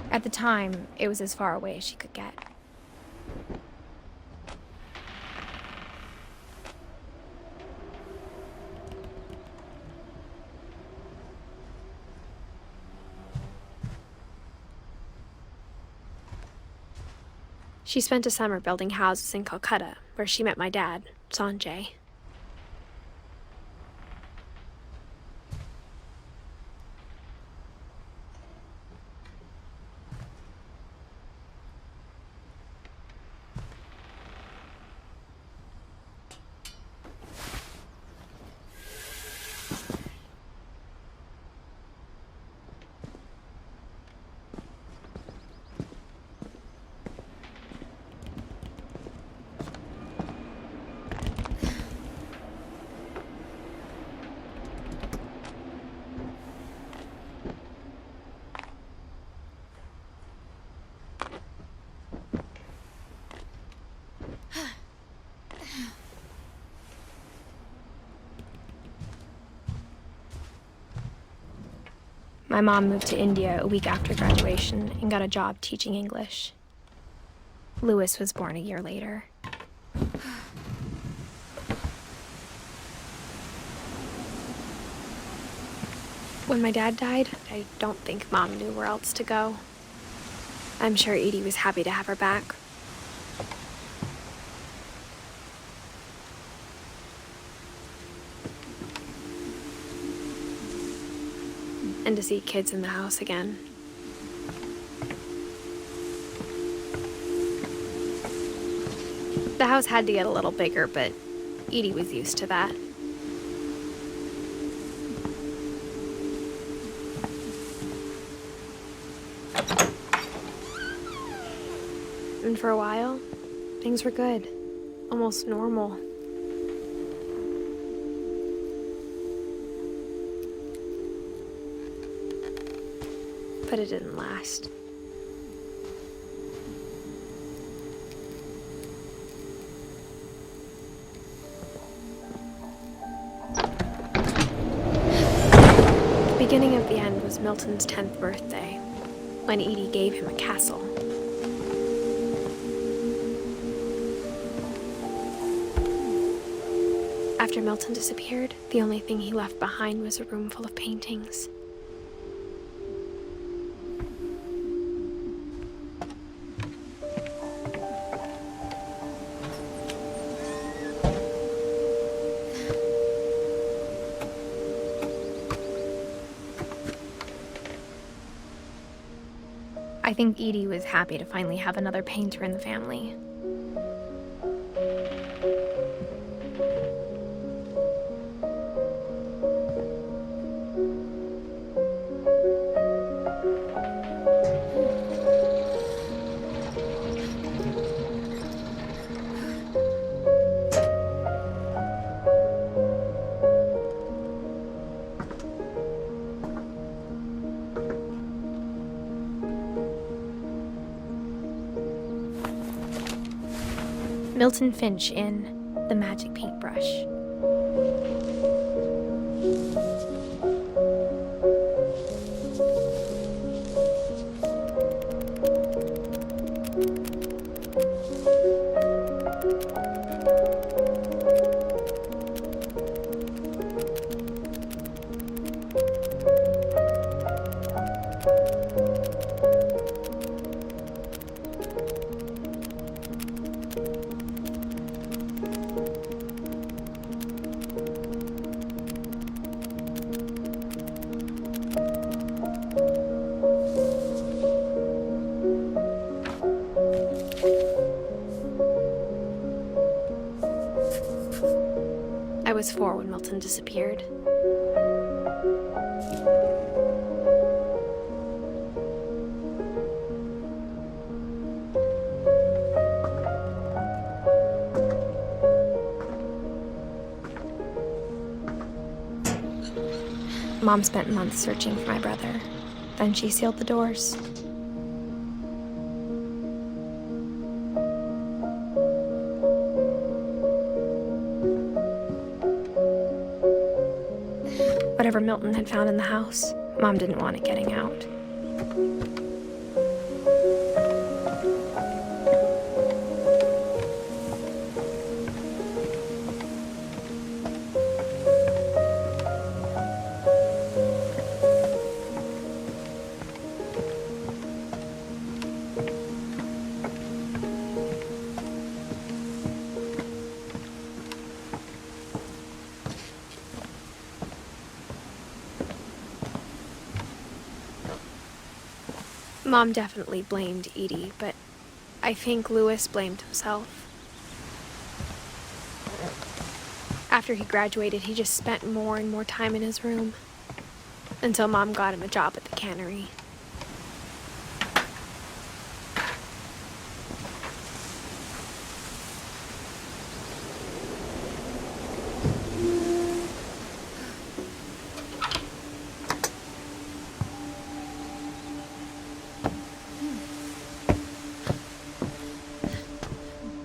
At the time, it was as far away as she could get. She spent a summer building houses in Calcutta, where she met my dad, Sanjay. My mom moved to India a week after graduation and got a job teaching English. Louis was born a year later. When my dad died, I don't think Mom knew where else to go. I'm sure Edie was happy to have her back. And to see kids in the house again. The house had to get a little bigger, but Edie was used to that. And for a while, things were good, almost normal. But it didn't last. The beginning of the end was Milton's 10th birthday, when Edie gave him a castle. After Milton disappeared, the only thing he left behind was a room full of paintings. I think Edie was happy to finally have another painter in the family. Milton Finch in The Magic Paintbrush. I was 4 when Milton disappeared. Mom spent months searching for my brother. Then she sealed the doors. Whatever Milton had found in the house, Mom didn't want it getting out. Mom definitely blamed Edie, but I think Louis blamed himself. After he graduated, he just spent more and more time in his room, until Mom got him a job at the cannery.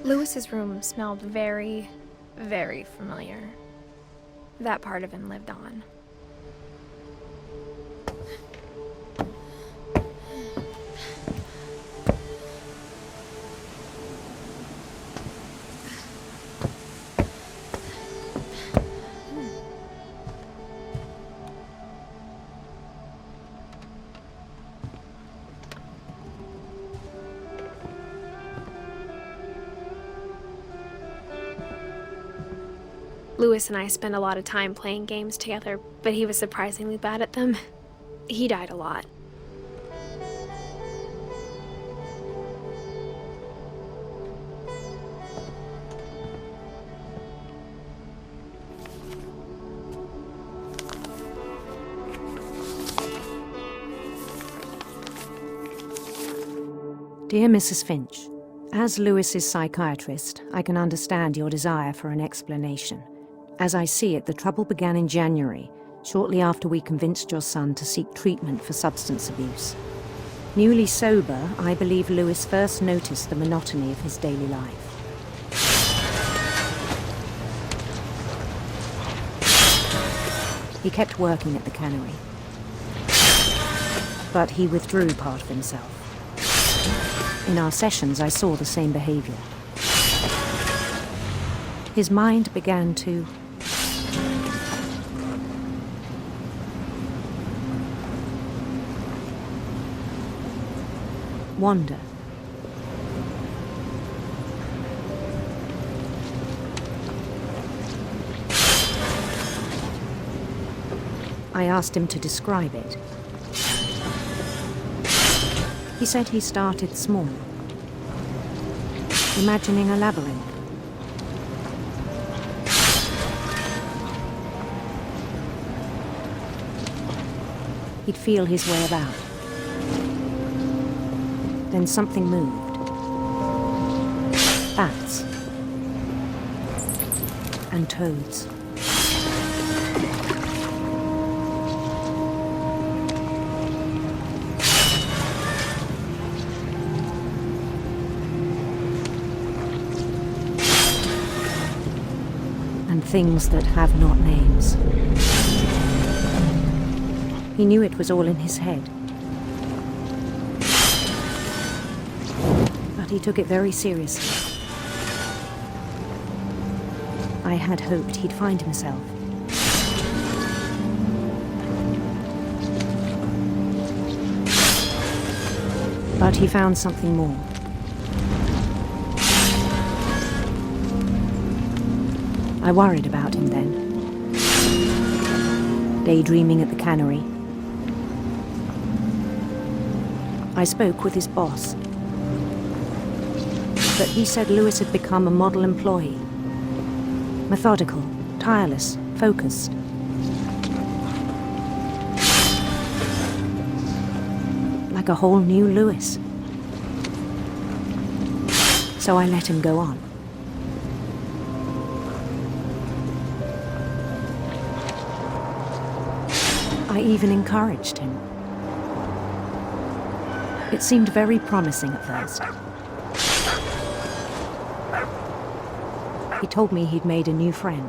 Louis's room smelled very, very familiar. That part of him lived on. Louis and I spent a lot of time playing games together, but he was surprisingly bad at them. He died a lot. Dear Mrs. Finch, as Louis's psychiatrist, I can understand your desire for an explanation. As I see it, the trouble began in January, shortly after we convinced your son to seek treatment for substance abuse. Newly sober, I believe Louis first noticed the monotony of his daily life. He kept working at the cannery, but he withdrew part of himself. In our sessions, I saw the same behavior. His mind began to wander. I asked him to describe it. He said he started small, imagining a labyrinth. He'd feel his way about. Then something moved. Bats. And toads. things that have not names. He knew it was all in his head. But he took it very seriously. I had hoped he'd find himself. But he found something more. I worried about him then. Daydreaming at the cannery. I spoke with his boss. But he said Lewis had become a model employee. Methodical, tireless, focused. Like a whole new Lewis. So I let him go on. I even encouraged him. It seemed very promising at first. He told me he'd made a new friend.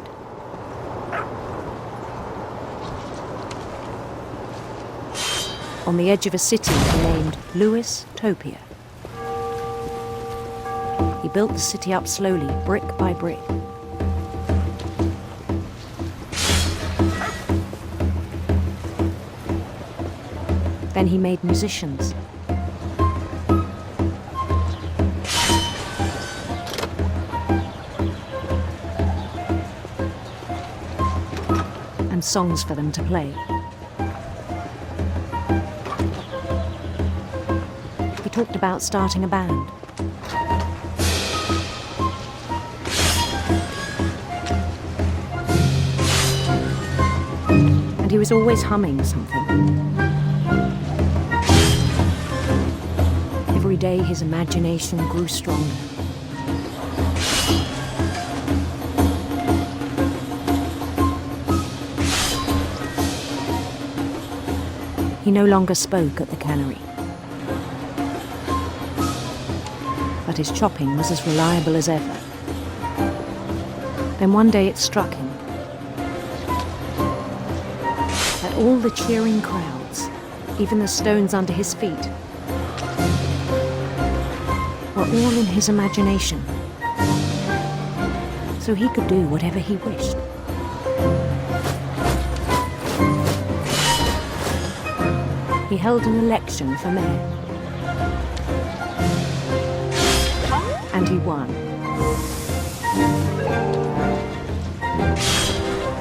On the edge of a city named Lewis Topia. He built the city up slowly, brick by brick. Then he made musicians. And songs for them to play. He talked about starting a band. And he was always humming something. Every day his imagination grew stronger. He no longer spoke at the cannery. But his chopping was as reliable as ever. Then one day it struck him that all the cheering crowds, even the stones under his feet, were all in his imagination. So he could do whatever he wished. He held an election for mayor. And he won.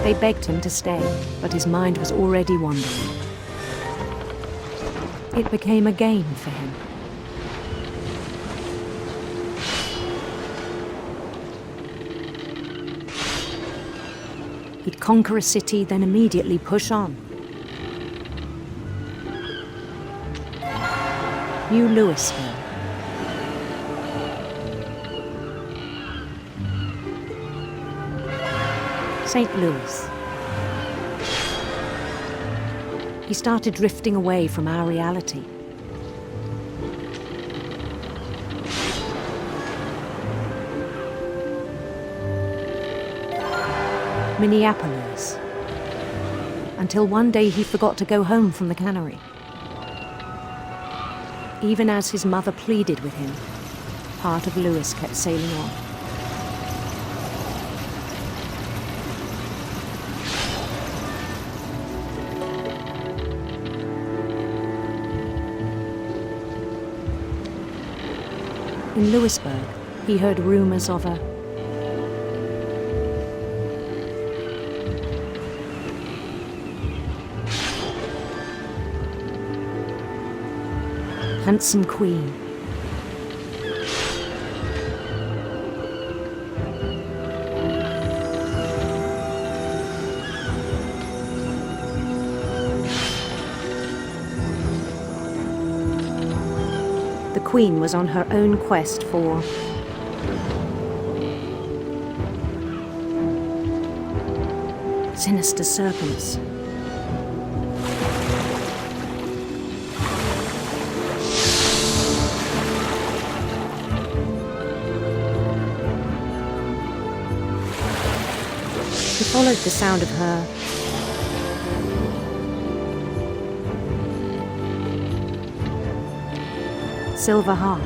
They begged him to stay, but his mind was already wandering. It became a game for him. He'd conquer a city, then immediately push on. New Louisville. St. Louis. He started drifting away from our reality. Minneapolis. Until one day he forgot to go home from the cannery. Even as his mother pleaded with him, part of Lewis kept sailing on. In Lewisburg, he heard rumors of a handsome queen. The queen was on her own quest for sinister serpents. He followed the sound of her silver harp.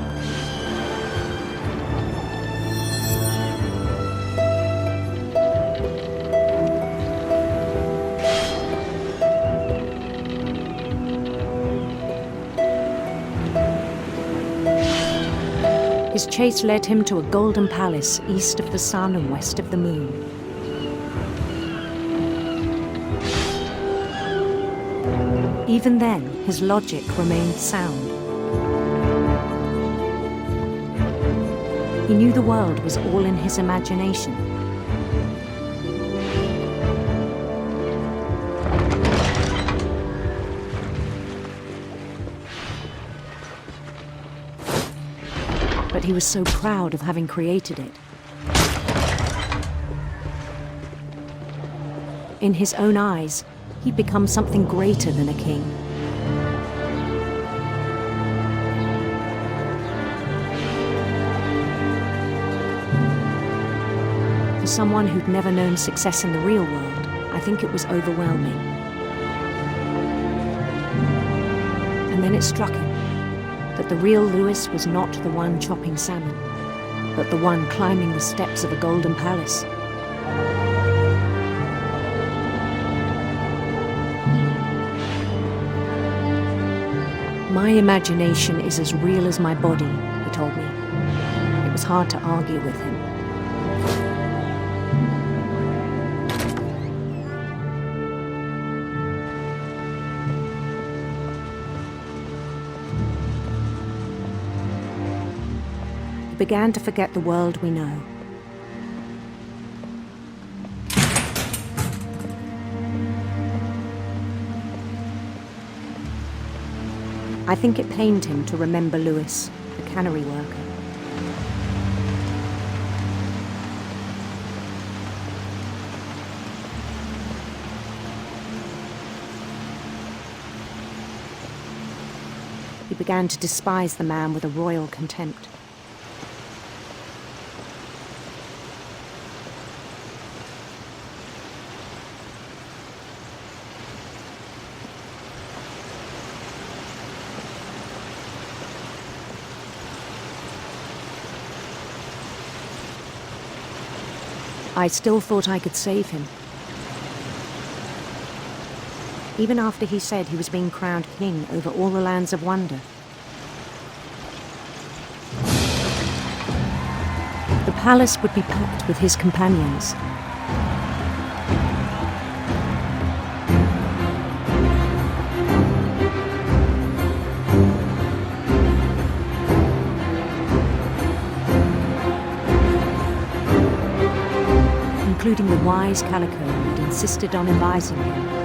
His chase led him to a golden palace east of the sun and west of the moon. Even then, his logic remained sound. He knew the world was all in his imagination. But he was so proud of having created it. In his own eyes, he'd become something greater than a king. For someone who'd never known success in the real world, I think it was overwhelming. And then it struck him that the real Lewis was not the one chopping salmon, but the one climbing the steps of a golden palace. My imagination is as real as my body, he told me. It was hard to argue with him. He began to forget the world we know. I think it pained him to remember Lewis, the cannery worker. He began to despise the man with a royal contempt. I still thought I could save him. Even after he said he was being crowned king over all the lands of wonder. The palace would be packed with his companions. Including the wise Calico who'd insisted on advising him.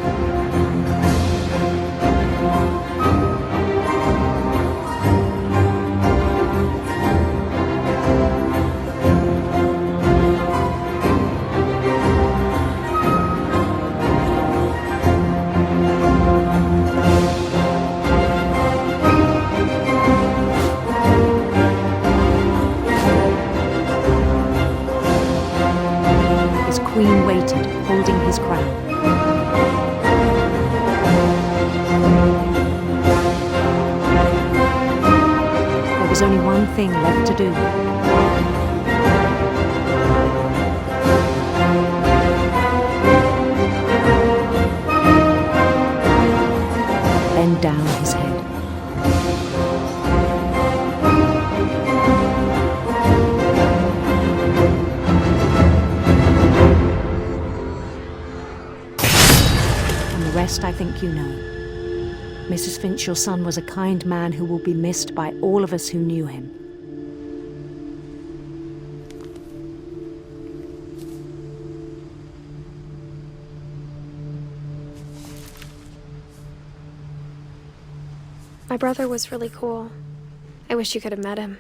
Queen waited, holding his crown. There was only one thing left to do. Bend down his head. I think you know. Mrs. Finch, your son was a kind man who will be missed by all of us who knew him. My brother was really cool. I wish you could have met him.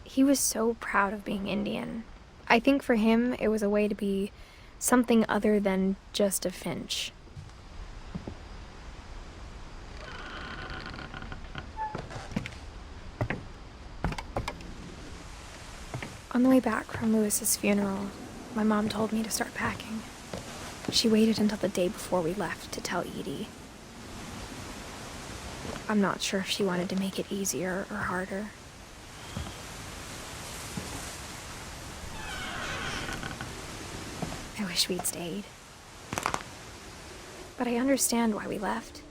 He was so proud of being Indian. I think for him, it was a way to be Something other than just a Finch. On the way back from Lewis's funeral, my mom told me to start packing. She waited until the day before we left to tell Edie. I'm not sure if she wanted to make it easier or harder. I wish we'd stayed. But I understand why we left.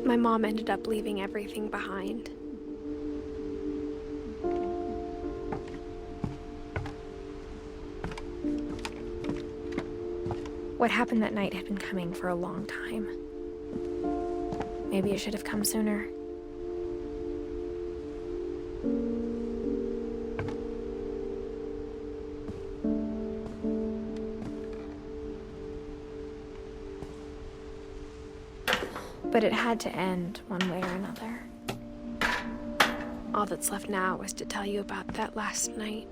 My mom ended up leaving everything behind. What happened that night had been coming for a long time. Maybe it should have come sooner. But it had to end one way or another. All that's left now is to tell you about that last night.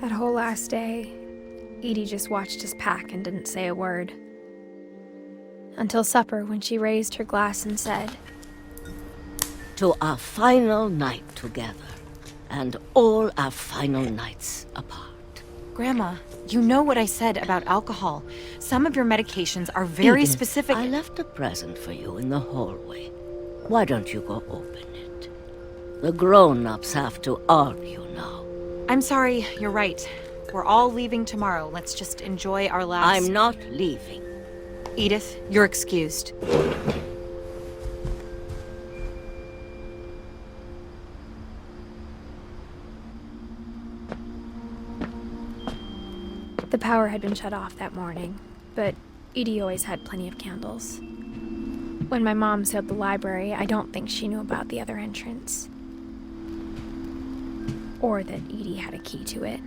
That whole last day, Edie just watched us pack and didn't say a word. Until supper, when she raised her glass and said, "To our final night together, and all our final nights apart." Grandma, you know what I said about alcohol. Some of your medications are very Edith, specific. I left a present for you in the hallway. Why don't you go open it? The grown-ups have to argue now. I'm sorry, you're right. We're all leaving tomorrow. Let's just enjoy our last... I'm not leaving. Edith, you're excused. The power had been shut off that morning, but Edie always had plenty of candles. When my mom sealed the library, I don't think she knew about the other entrance. Or that Edie had a key to it.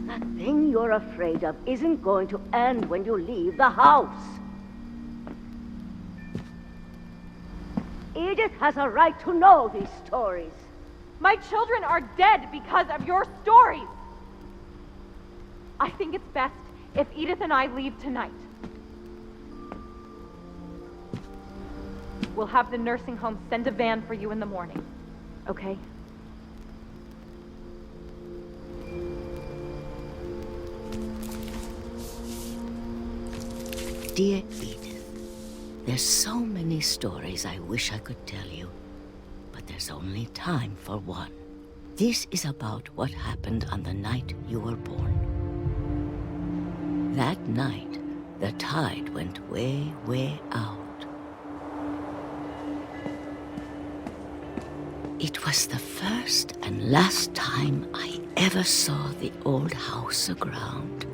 That thing you're afraid of isn't going to end when you leave the house. Edith has a right to know these stories. My children are dead because of your stories. I think it's best if Edith and I leave tonight. We'll have the nursing home send a van for you in the morning, okay? Dear Edith, there's so many stories I wish I could tell you, but there's only time for one. This is about what happened on the night you were born. That night, the tide went way, way out. It was the first and last time I ever saw the old house aground.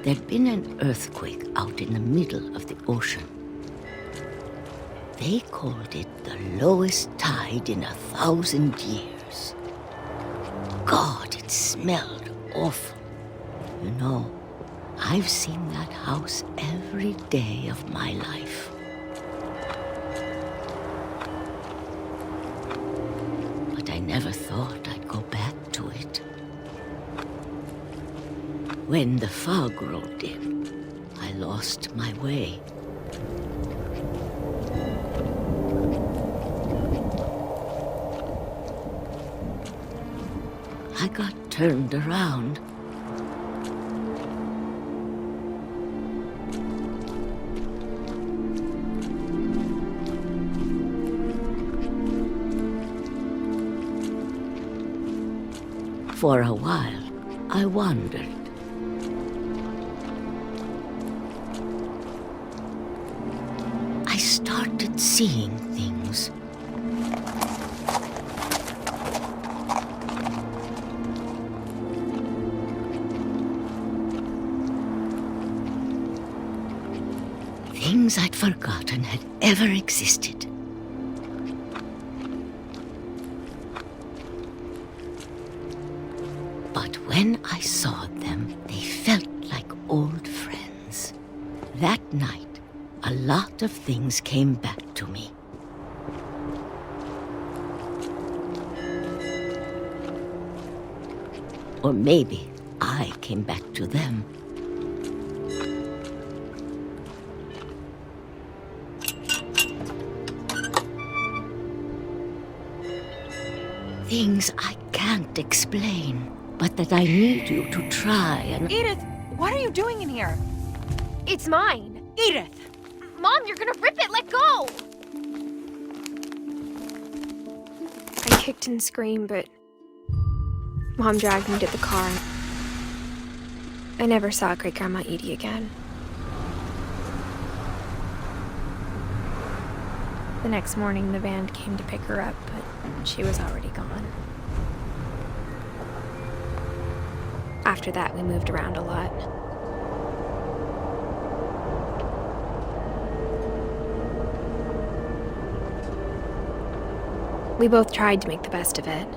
There'd been an earthquake out in the middle of the ocean. They called it the lowest tide in 1,000 years. God, it smelled awful. You know, I've seen that house every day of my life. But I never thought I'd go back to it. When the fog rolled in, I lost my way. I got turned around. For a while, I wandered. seeing things. Things I'd forgotten had ever existed. But when I saw them, they felt like old friends. That night, a lot of things came back to me. Or maybe I came back to them. Things I can't explain, but that I need you to try and... Edith, what are you doing in here? It's mine. Edith! Mom, you're gonna rip it! Let go! I kicked and screamed, but Mom dragged me to the car. I never saw Great-Grandma Edie again. The next morning, the van came to pick her up, but she was already gone. After that, we moved around a lot. We both tried to make the best of it.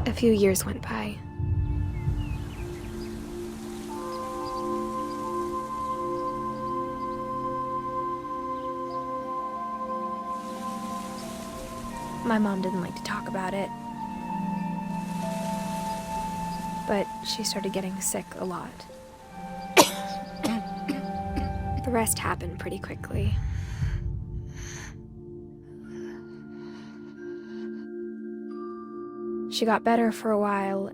A few years went by. My mom didn't like to talk about it, but she started getting sick a lot. The rest happened pretty quickly. She got better for a while,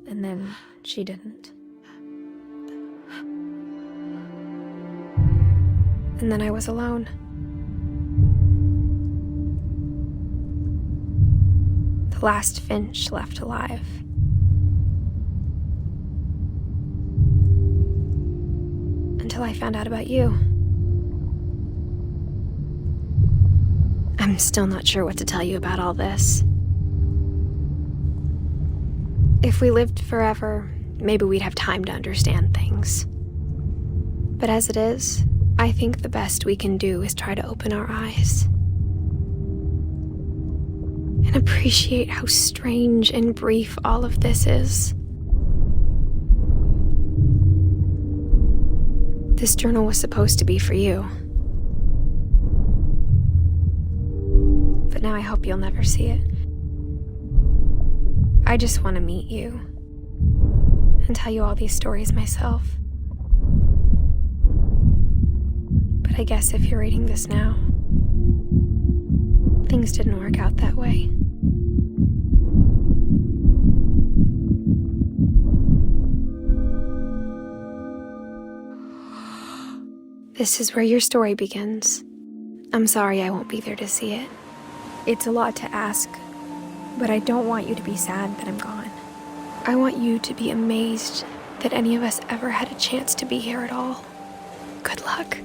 and then she didn't. And then I was alone. The last Finch left alive. Until I found out about you. I'm still not sure what to tell you about all this. If we lived forever, maybe we'd have time to understand things. But as it is, I think the best we can do is try to open our eyes. And appreciate how strange and brief all of this is. This journal was supposed to be for you. But now I hope you'll never see it. I just want to meet you and tell you all these stories myself. But I guess if you're reading this now, things didn't work out that way. This is where your story begins. I'm sorry I won't be there to see it. It's a lot to ask, but I don't want you to be sad that I'm gone. I want you to be amazed that any of us ever had a chance to be here at all. Good luck.